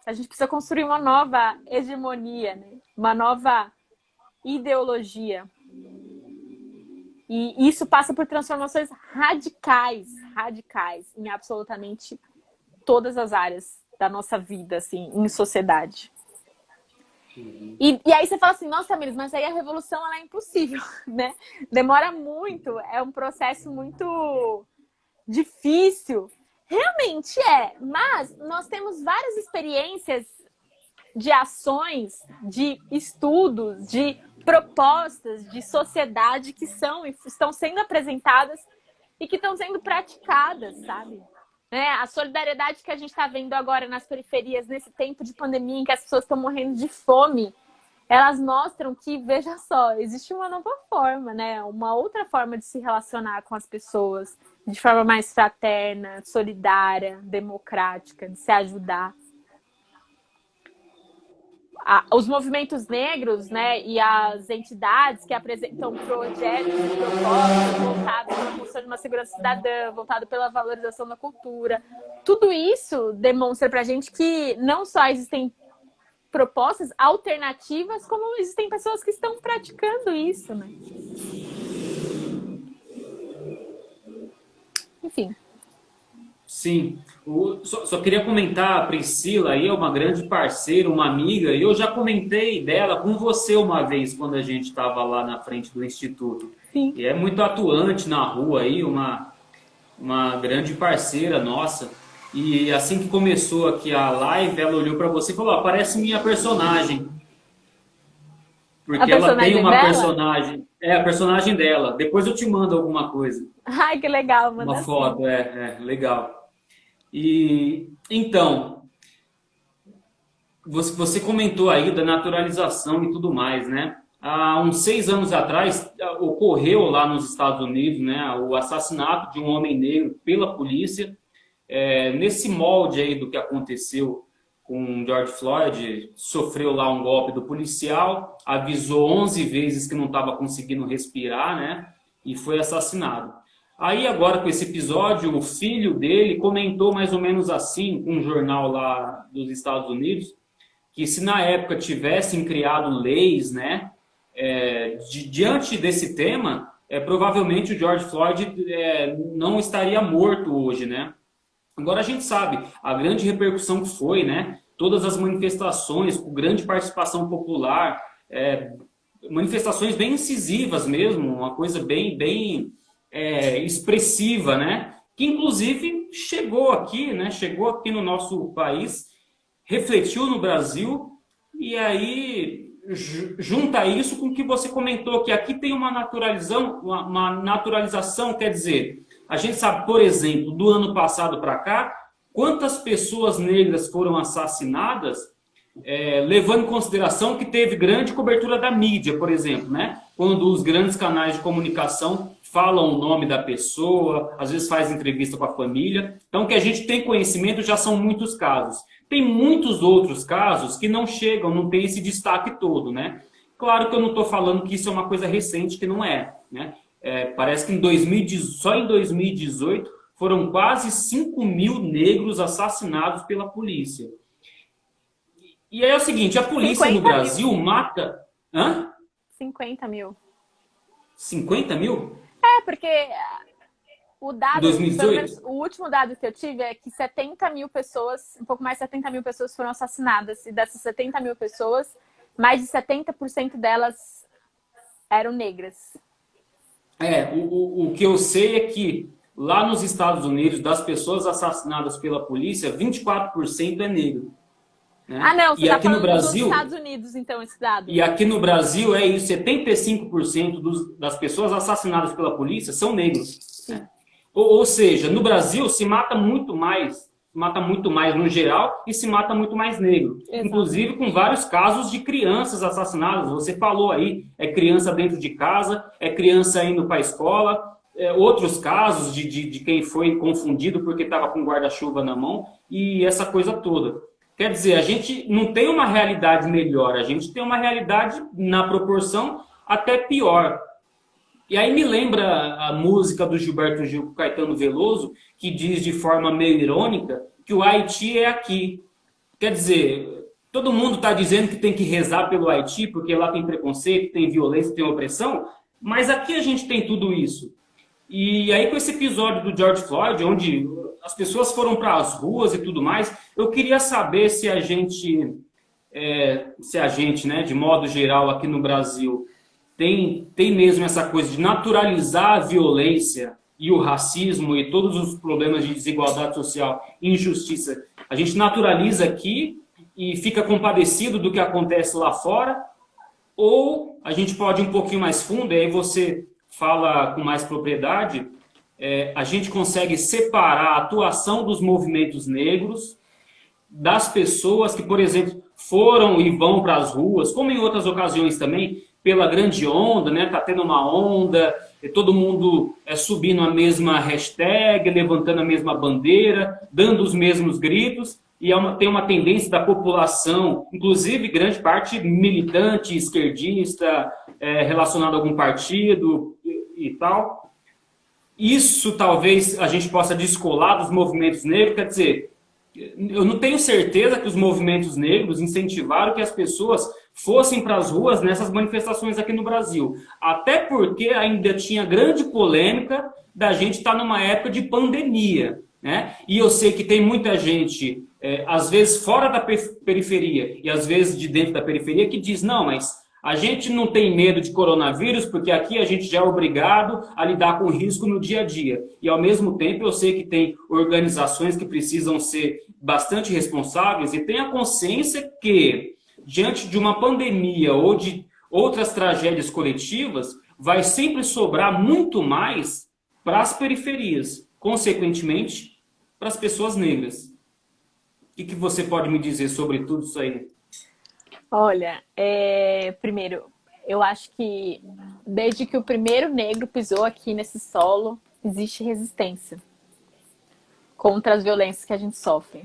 [SPEAKER 2] A gente precisa construir uma nova hegemonia, né? Uma nova ideologia. E isso passa por transformações radicais em absolutamente todas as áreas da nossa vida, assim, em sociedade. E aí você fala assim, nossa, Tamires, mas aí a revolução ela é impossível, né? Demora muito, é um processo muito difícil. Realmente é, mas nós temos várias experiências de ações, de estudos, de propostas de sociedade que estão sendo apresentadas e que estão sendo praticadas, sabe? A solidariedade que a gente está vendo agora nas periferias, nesse tempo de pandemia em que as pessoas estão morrendo de fome, elas mostram que, veja só, existe uma nova forma, né? Uma outra forma de se relacionar com as pessoas, de forma mais fraterna, solidária, democrática, de se ajudar. Os movimentos negros, né, e as entidades que apresentam projetos e propostas voltados para a construção de uma segurança cidadã, voltado pela valorização da cultura, tudo isso demonstra para a gente que não só existem propostas alternativas, como existem pessoas que estão praticando isso, né? Enfim.
[SPEAKER 1] Sim, só queria comentar, a Priscila aí é uma grande parceira, uma amiga, e eu já comentei dela com você uma vez, quando a gente estava lá na frente do Instituto.
[SPEAKER 2] Sim.
[SPEAKER 1] E é muito atuante na rua aí, uma grande parceira nossa. E assim que começou aqui a live, ela olhou para você e falou, aparece minha personagem. Porque ela tem uma personagem, a personagem dela. Depois eu te mando alguma coisa.
[SPEAKER 2] Ai, que legal, manda
[SPEAKER 1] uma foto, legal. E então, você comentou aí da naturalização e tudo mais, né? Há uns 6 anos atrás, ocorreu lá nos Estados Unidos, né, o assassinato de um homem negro pela polícia. Nesse molde aí do que aconteceu com George Floyd, sofreu lá um golpe do policial, avisou 11 vezes que não estava conseguindo respirar, né? E foi assassinado. Aí agora com esse episódio, o filho dele comentou mais ou menos assim, com um jornal lá dos Estados Unidos, que se na época tivessem criado leis, né, diante desse tema, provavelmente o George Floyd não estaria morto hoje, né? Agora a gente sabe a grande repercussão que foi, né? Todas as manifestações com grande participação popular, manifestações bem incisivas mesmo, uma coisa bem expressiva, né? Que inclusive chegou aqui, né? Chegou aqui no nosso país, refletiu no Brasil e aí junta isso com o que você comentou, que aqui tem uma naturalização, quer dizer, a gente sabe, por exemplo, do ano passado para cá, quantas pessoas negras foram assassinadas, levando em consideração que teve grande cobertura da mídia, por exemplo, né? Quando os grandes canais de comunicação falam o nome da pessoa, às vezes faz entrevista com a família. Então, o que a gente tem conhecimento já são muitos casos. Tem muitos outros casos que não chegam, não tem esse destaque todo, né? Claro que eu não estou falando que isso é uma coisa recente, que não é, né? Parece que só em 2018 foram quase 5 mil negros assassinados pela polícia. E aí é o seguinte, a polícia no Brasil mata... Hã?
[SPEAKER 2] 50 mil.
[SPEAKER 1] 50 mil?
[SPEAKER 2] Porque o dado,
[SPEAKER 1] 2018?
[SPEAKER 2] O último dado que eu tive é que 70 mil pessoas, um pouco mais de 70 mil pessoas foram assassinadas. E dessas 70 mil pessoas, mais de 70% delas eram negras.
[SPEAKER 1] O que eu sei é que lá nos Estados Unidos, das pessoas assassinadas pela polícia, 24% é negro. Né?
[SPEAKER 2] Não, você está falando
[SPEAKER 1] dos
[SPEAKER 2] Estados Unidos, então, esse dado.
[SPEAKER 1] E aqui no Brasil, 75% das pessoas assassinadas pela polícia são negros. Né? Ou seja, no Brasil se mata muito mais no geral e se mata muito mais negro. Exato. Inclusive com vários casos de crianças assassinadas. Você falou aí, criança dentro de casa, criança indo para a escola, outros casos de quem foi confundido porque estava com guarda-chuva na mão e essa coisa toda. Quer dizer, a gente não tem uma realidade melhor, a gente tem uma realidade na proporção até pior. E aí me lembra a música do Gilberto Gil com Caetano Veloso, que diz de forma meio irônica que o Haiti é aqui. Quer dizer, todo mundo está dizendo que tem que rezar pelo Haiti, porque lá tem preconceito, tem violência, tem opressão, mas aqui a gente tem tudo isso. E aí com esse episódio do George Floyd, onde as pessoas foram para as ruas e tudo mais, eu queria saber se a gente, né, de modo geral aqui no Brasil, tem mesmo essa coisa de naturalizar a violência e o racismo e todos os problemas de desigualdade social e injustiça. A gente naturaliza aqui e fica compadecido do que acontece lá fora, ou a gente pode ir um pouquinho mais fundo, e aí você fala com mais propriedade, a gente consegue separar a atuação dos movimentos negros das pessoas que, por exemplo, foram e vão para as ruas, como em outras ocasiões também, pela grande onda, né? Tá tendo uma onda, todo mundo subindo a mesma hashtag, levantando a mesma bandeira, dando os mesmos gritos, e tem uma tendência da população, inclusive grande parte militante, esquerdista, relacionado a algum partido e tal. Isso talvez a gente possa descolar dos movimentos negros, quer dizer, eu não tenho certeza que os movimentos negros incentivaram que as pessoas fossem para as ruas nessas manifestações aqui no Brasil. Até porque ainda tinha grande polêmica da gente estar numa época de pandemia, né? E eu sei que tem muita gente, às vezes fora da periferia e às vezes de dentro da periferia, que diz, não, mas a gente não tem medo de coronavírus porque aqui a gente já é obrigado a lidar com risco no dia a dia. E ao mesmo tempo eu sei que tem organizações que precisam ser bastante responsáveis e tenha consciência que diante de uma pandemia ou de outras tragédias coletivas, vai sempre sobrar muito mais para as periferias, consequentemente, para as pessoas negras. O que você pode me dizer sobre tudo isso aí?
[SPEAKER 2] Olha, primeiro, eu acho que desde que o primeiro negro pisou aqui nesse solo, existe resistência contra as violências que a gente sofre.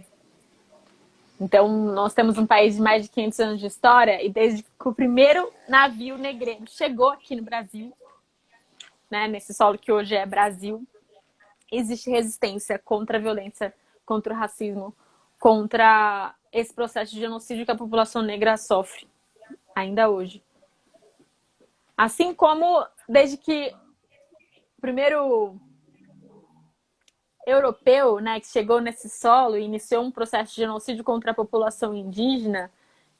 [SPEAKER 2] Então, nós temos um país de mais de 500 anos de história e desde que o primeiro navio negreiro chegou aqui no Brasil, né, nesse solo que hoje é Brasil, existe resistência contra a violência, contra o racismo, contra esse processo de genocídio que a população negra sofre ainda hoje. Assim como desde que o primeiro europeu, né, que chegou nesse solo e iniciou um processo de genocídio contra a população indígena,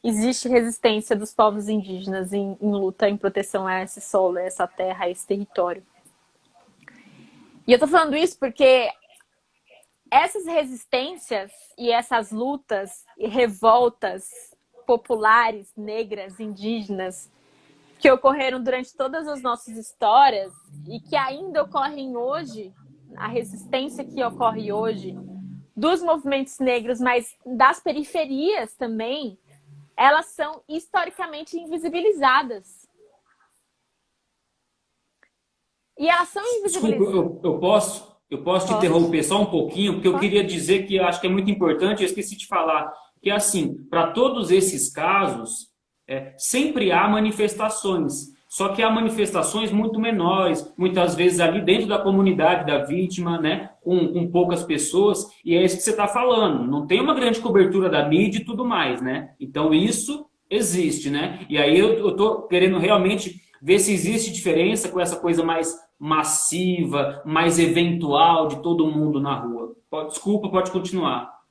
[SPEAKER 2] existe resistência dos povos indígenas em luta, em proteção a esse solo, a essa terra, a esse território. E eu tô falando isso porque essas resistências e essas lutas e revoltas populares, negras, indígenas, que ocorreram durante todas as nossas histórias e que ainda ocorrem hoje, a resistência que ocorre hoje dos movimentos negros, mas das periferias também, elas são historicamente invisibilizadas. E elas são invisibilizadas.
[SPEAKER 1] Desculpa, eu posso te interromper só um pouquinho, porque eu queria dizer que eu acho que é muito importante, eu esqueci de falar, que assim, para todos esses casos, sempre há manifestações. Só que há manifestações muito menores, muitas vezes ali dentro da comunidade da vítima, né, com poucas pessoas, e é isso que você está falando. Não tem uma grande cobertura da mídia e tudo mais, né? Então isso existe, né? E aí eu estou querendo realmente ver se existe diferença com essa coisa mais massiva, mais eventual de todo mundo na rua. Desculpa, pode continuar.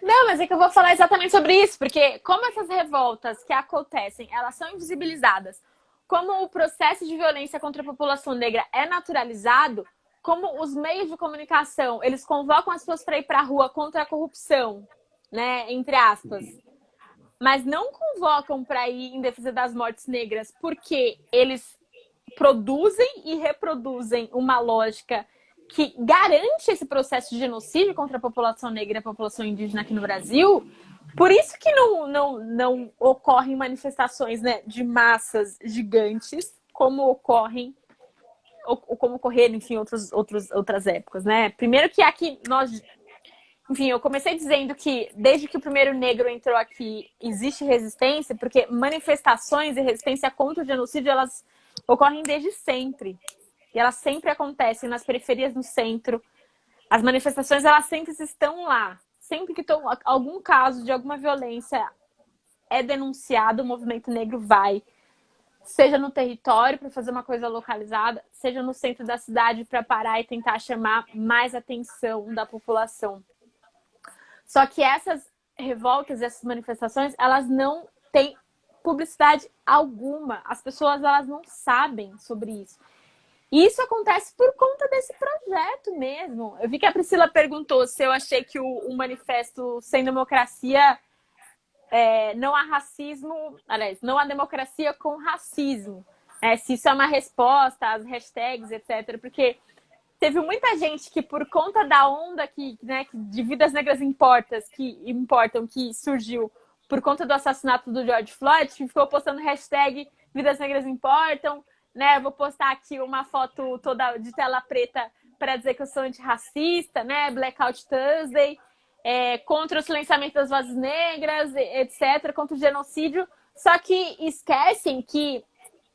[SPEAKER 2] Não, mas é que eu vou falar exatamente sobre isso, porque como essas revoltas que acontecem, elas são invisibilizadas, como o processo de violência contra a população negra é naturalizado, como os meios de comunicação, eles convocam as pessoas para ir para a rua contra a corrupção, né, entre aspas, mas não convocam para ir em defesa das mortes negras, porque eles produzem e reproduzem uma lógica que garante esse processo de genocídio contra a população negra e a população indígena aqui no Brasil. Por isso que não ocorrem manifestações, né, de massas gigantes, como ocorrem ou como ocorreram, enfim, outras épocas, né? Primeiro que aqui nós... Enfim, eu comecei dizendo que desde que o primeiro negro entrou aqui, existe resistência, porque manifestações e resistência contra o genocídio, elas ocorrem desde sempre. E elas sempre acontecem nas periferias do centro. As manifestações, elas sempre estão lá. Sempre que algum caso de alguma violência é denunciado, o movimento negro vai. Seja no território para fazer uma coisa localizada, seja no centro da cidade para parar e tentar chamar mais atenção da população. Só que essas revoltas, essas manifestações, elas não têm publicidade alguma. As pessoas, elas não sabem sobre isso. E isso acontece por conta desse projeto mesmo. Eu vi que a Priscila perguntou se eu achei que o manifesto Sem Democracia, não há racismo, aliás, não há democracia com racismo. Se isso é uma resposta às hashtags, etc. Porque teve muita gente que, por conta da onda de vidas negras importam, que surgiu por conta do assassinato do George Floyd, que ficou postando hashtag Vidas Negras Importam, né? Eu vou postar aqui uma foto toda de tela preta para dizer que eu sou antirracista, né? Blackout Thursday, contra o silenciamento das vozes negras, etc., contra o genocídio. Só que esquecem que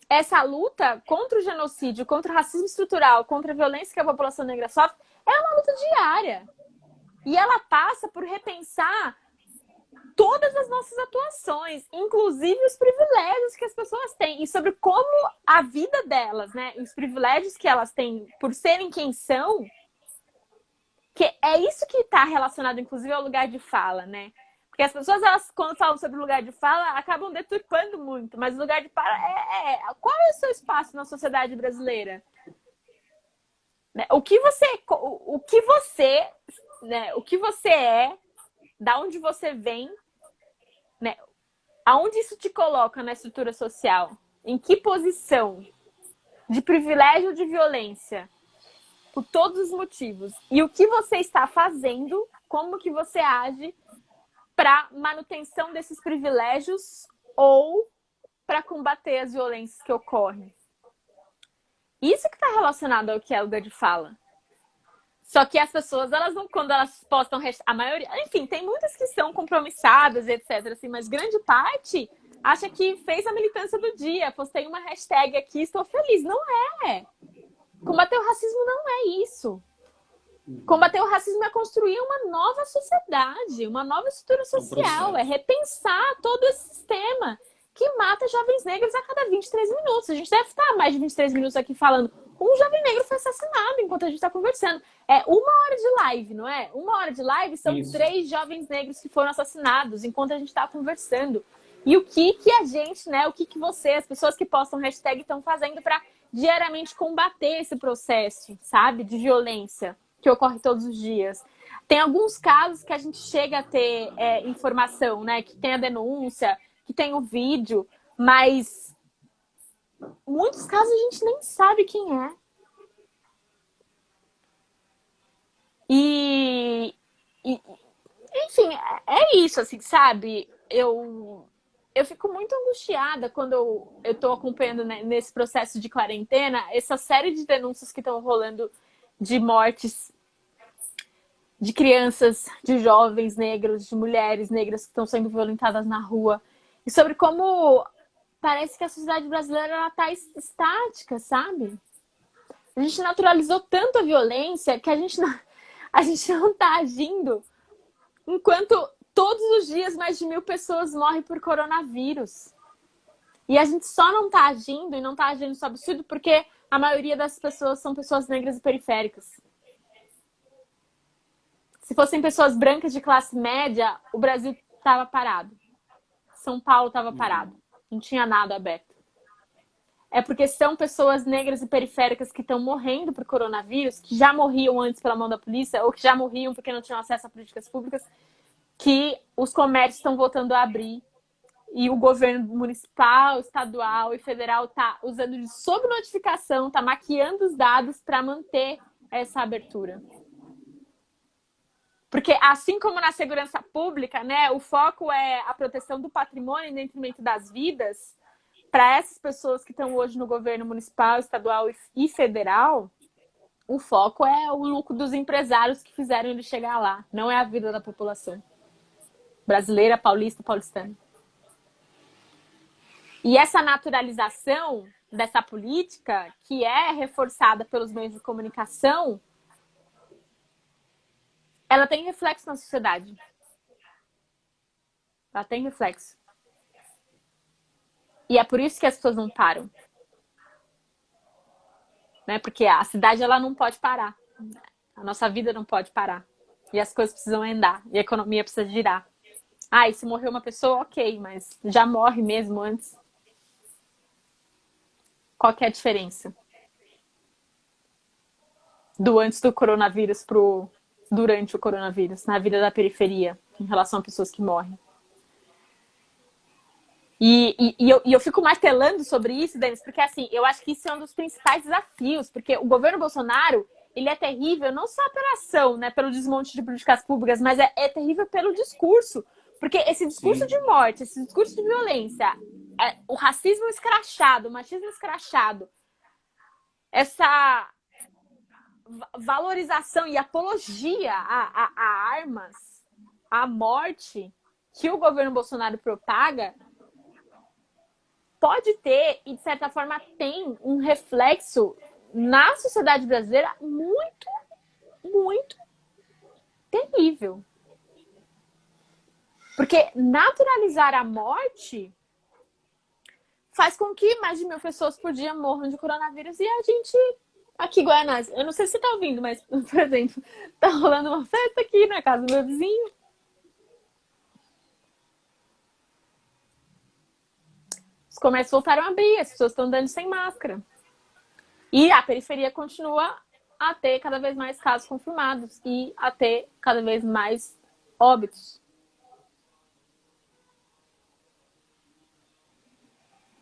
[SPEAKER 2] essa luta contra o genocídio, contra o racismo estrutural, contra a violência que a população negra sofre, é uma luta diária. E ela passa por repensar todas as nossas atuações, inclusive os privilégios que as pessoas têm e sobre como a vida delas, né, os privilégios que elas têm por serem quem são, que é isso que está relacionado, inclusive, ao lugar de fala, né? Porque as pessoas, elas, quando falam sobre o lugar de fala, acabam deturpando muito, mas o lugar de fala qual é o seu espaço na sociedade brasileira? O que você é, da onde você vem, né? Aonde isso te coloca na estrutura social? Em que posição de privilégio ou de violência? Por todos os motivos. E o que você está fazendo, como que você age para manutenção desses privilégios ou para combater as violências que ocorrem. Isso que está relacionado ao que é lugar de fala. Só que as pessoas, elas não, quando elas postam, a maioria, enfim, tem muitas que são compromissadas, etc, assim, mas grande parte acha que fez a militância do dia. Postei uma hashtag aqui, estou feliz. Não é. Combater o racismo não é isso. Combater o racismo é construir uma nova sociedade, uma nova estrutura social, é repensar todo esse sistema que mata jovens negros a cada 23 minutos. A gente deve estar mais de 23 minutos aqui falando. Um jovem negro foi assassinado enquanto a gente está conversando. É 1 hora de live, não é? 1 hora de live são 3 jovens negros que foram assassinados enquanto a gente está conversando. E o que a gente, né? O que você, as pessoas que postam hashtag estão fazendo para diariamente combater esse processo, sabe? De violência que ocorre todos os dias. Tem alguns casos que a gente chega a ter informação, né? Que tem a denúncia, que tem o vídeo, mas muitos casos a gente nem sabe quem é. Enfim, é isso, assim, sabe? Eu fico muito angustiada quando eu tô acompanhando, né, nesse processo de quarentena, essa série de denúncias que estão rolando de mortes de crianças, de jovens negros, de mulheres negras que estão sendo violentadas na rua. E sobre como parece que a sociedade brasileira ela tá estática, sabe? A gente naturalizou tanto a violência que a gente não tá agindo enquanto todos os dias mais de 1.000 pessoas morrem por coronavírus. E a gente só não tá agindo e não tá agindo isso absurdo porque a maioria das pessoas são pessoas negras e periféricas. Se fossem pessoas brancas de classe média, o Brasil estava parado. São Paulo estava parado. Não tinha nada aberto. É porque são pessoas negras e periféricas que estão morrendo por coronavírus, que já morriam antes pela mão da polícia, ou que já morriam porque não tinham acesso a políticas públicas, que os comércios estão voltando a abrir. E o governo municipal, estadual e federal está usando de subnotificação, está maquiando os dados para manter essa abertura. Porque assim como na segurança pública, né, o foco é a proteção do patrimônio em detrimento das vidas, para essas pessoas que estão hoje no governo municipal, estadual e federal, o foco é o lucro dos empresários que fizeram ele chegar lá. Não é a vida da população brasileira, paulista, paulistana. E essa naturalização dessa política, que é reforçada pelos meios de comunicação, ela tem reflexo na sociedade. Ela tem reflexo. E é por isso que as pessoas não param. Né? Porque a cidade ela não pode parar. A nossa vida não pode parar. E as coisas precisam andar. E a economia precisa girar. Ah, e se morreu uma pessoa, ok, mas já morre mesmo antes. Qual que é a diferença? Do antes do coronavírus pro durante o coronavírus, na vida da periferia, em relação a pessoas que morrem. E eu fico martelando sobre isso, Denis, porque assim, eu acho que isso é um dos principais desafios, porque o governo Bolsonaro, ele é terrível não só pela ação, né, pelo desmonte de políticas públicas, mas é terrível pelo discurso. Porque esse discurso Sim. de morte, esse discurso de violência, o racismo escrachado, o machismo escrachado, essa valorização e apologia a armas, à morte que o governo Bolsonaro propaga, pode ter, e de certa forma tem, um reflexo na sociedade brasileira muito, muito terrível. Porque naturalizar a morte faz com que mais de 1.000 pessoas por dia morram de coronavírus. E a gente, aqui em Guaianazes, eu não sei se você tá ouvindo, mas, por exemplo, tá rolando uma festa aqui na casa do meu vizinho. Os comércios voltaram a abrir, as pessoas estão andando sem máscara. E a periferia continua a ter cada vez mais casos confirmados e a ter cada vez mais óbitos.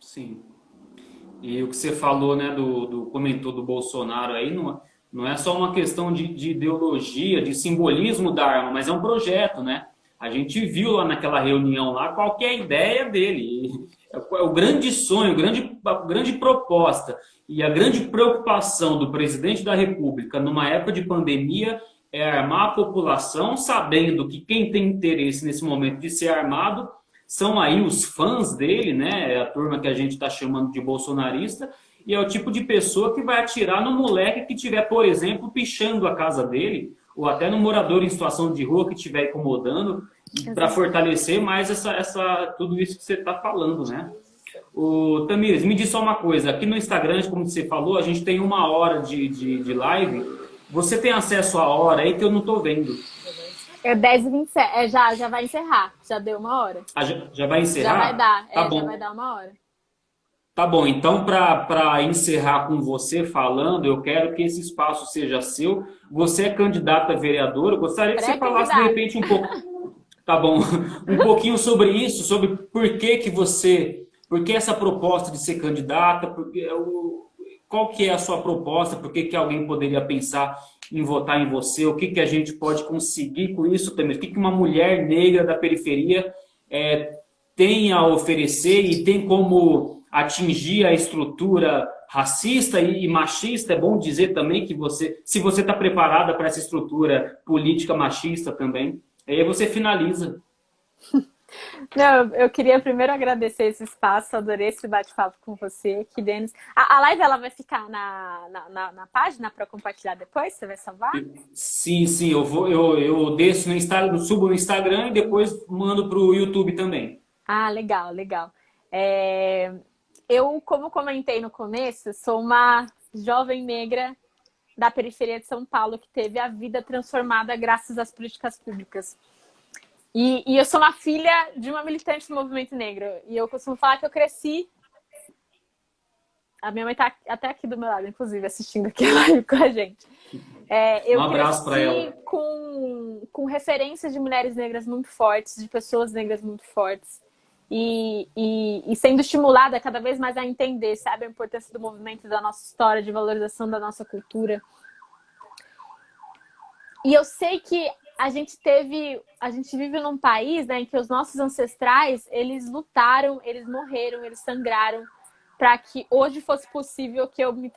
[SPEAKER 1] Sim. E o que você falou, né, comentou do Bolsonaro aí, não é só uma questão de ideologia, de simbolismo da arma, mas é um projeto, né? A gente viu lá naquela reunião lá qual que é a ideia dele. É o grande sonho, a grande proposta e a grande preocupação do presidente da República numa época de pandemia é armar a população, sabendo que quem tem interesse nesse momento de ser armado são aí os fãs dele, né? É a turma que a gente está chamando de bolsonarista, e é o tipo de pessoa que vai atirar no moleque que estiver, por exemplo, pichando a casa dele, ou até no morador em situação de rua que estiver incomodando, para fortalecer mais tudo isso que você está falando, né? O Tamires, me diz só uma coisa, aqui no Instagram, como você falou, a gente tem 1 hora de live, você tem acesso à hora aí que eu não estou vendo.
[SPEAKER 2] É 10h27, já vai encerrar, já deu 1 hora.
[SPEAKER 1] Ah, já vai encerrar?
[SPEAKER 2] Já vai dar,
[SPEAKER 1] tá bom.
[SPEAKER 2] Já vai dar 1 hora.
[SPEAKER 1] Tá bom, então para encerrar com você falando, eu quero que esse espaço seja seu. Você é candidata a vereadora, eu gostaria que você falasse de repente um pouco, tá bom, um pouquinho sobre isso, sobre por que essa proposta de ser candidata, qual que é a sua proposta, por que alguém poderia pensar em votar em você, o que a gente pode conseguir com isso também, o que uma mulher negra da periferia tem a oferecer e tem como atingir a estrutura racista e machista. É bom dizer também que se você está preparada para essa estrutura política machista também, aí você finaliza.
[SPEAKER 2] Não, eu queria primeiro agradecer esse espaço, adorei esse bate-papo com você aqui, Denis. A live ela vai ficar na página para compartilhar depois? Você vai salvar?
[SPEAKER 1] Sim, eu desço no Instagram, subo no Instagram e depois mando para o YouTube também.
[SPEAKER 2] Ah, legal. Eu, como comentei no começo, sou uma jovem negra da periferia de São Paulo que teve a vida transformada graças às políticas públicas. E eu sou uma filha de uma militante do movimento negro. E eu costumo falar que eu cresci... A minha mãe está até aqui do meu lado, inclusive, assistindo aqui live com a gente. Eu
[SPEAKER 1] um abraço para ela.
[SPEAKER 2] Com referências de mulheres negras muito fortes, de pessoas negras muito fortes. E sendo estimulada cada vez mais a entender, sabe, a importância do movimento, da nossa história, de valorização da nossa cultura. E eu sei que a gente vive num país, né, em que os nossos ancestrais, eles lutaram, eles morreram, eles sangraram para que hoje fosse possível que eu me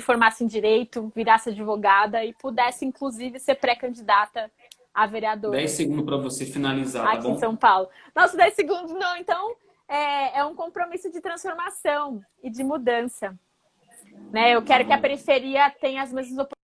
[SPEAKER 2] formasse em direito, virasse advogada e pudesse, inclusive, ser pré-candidata a vereadora.
[SPEAKER 1] 10 segundos para você finalizar, tá
[SPEAKER 2] aqui
[SPEAKER 1] bom?
[SPEAKER 2] em São Paulo. Nossa, 10 segundos não, então é um compromisso de transformação e de mudança. Né? Eu quero que a periferia tenha as mesmas oportunidades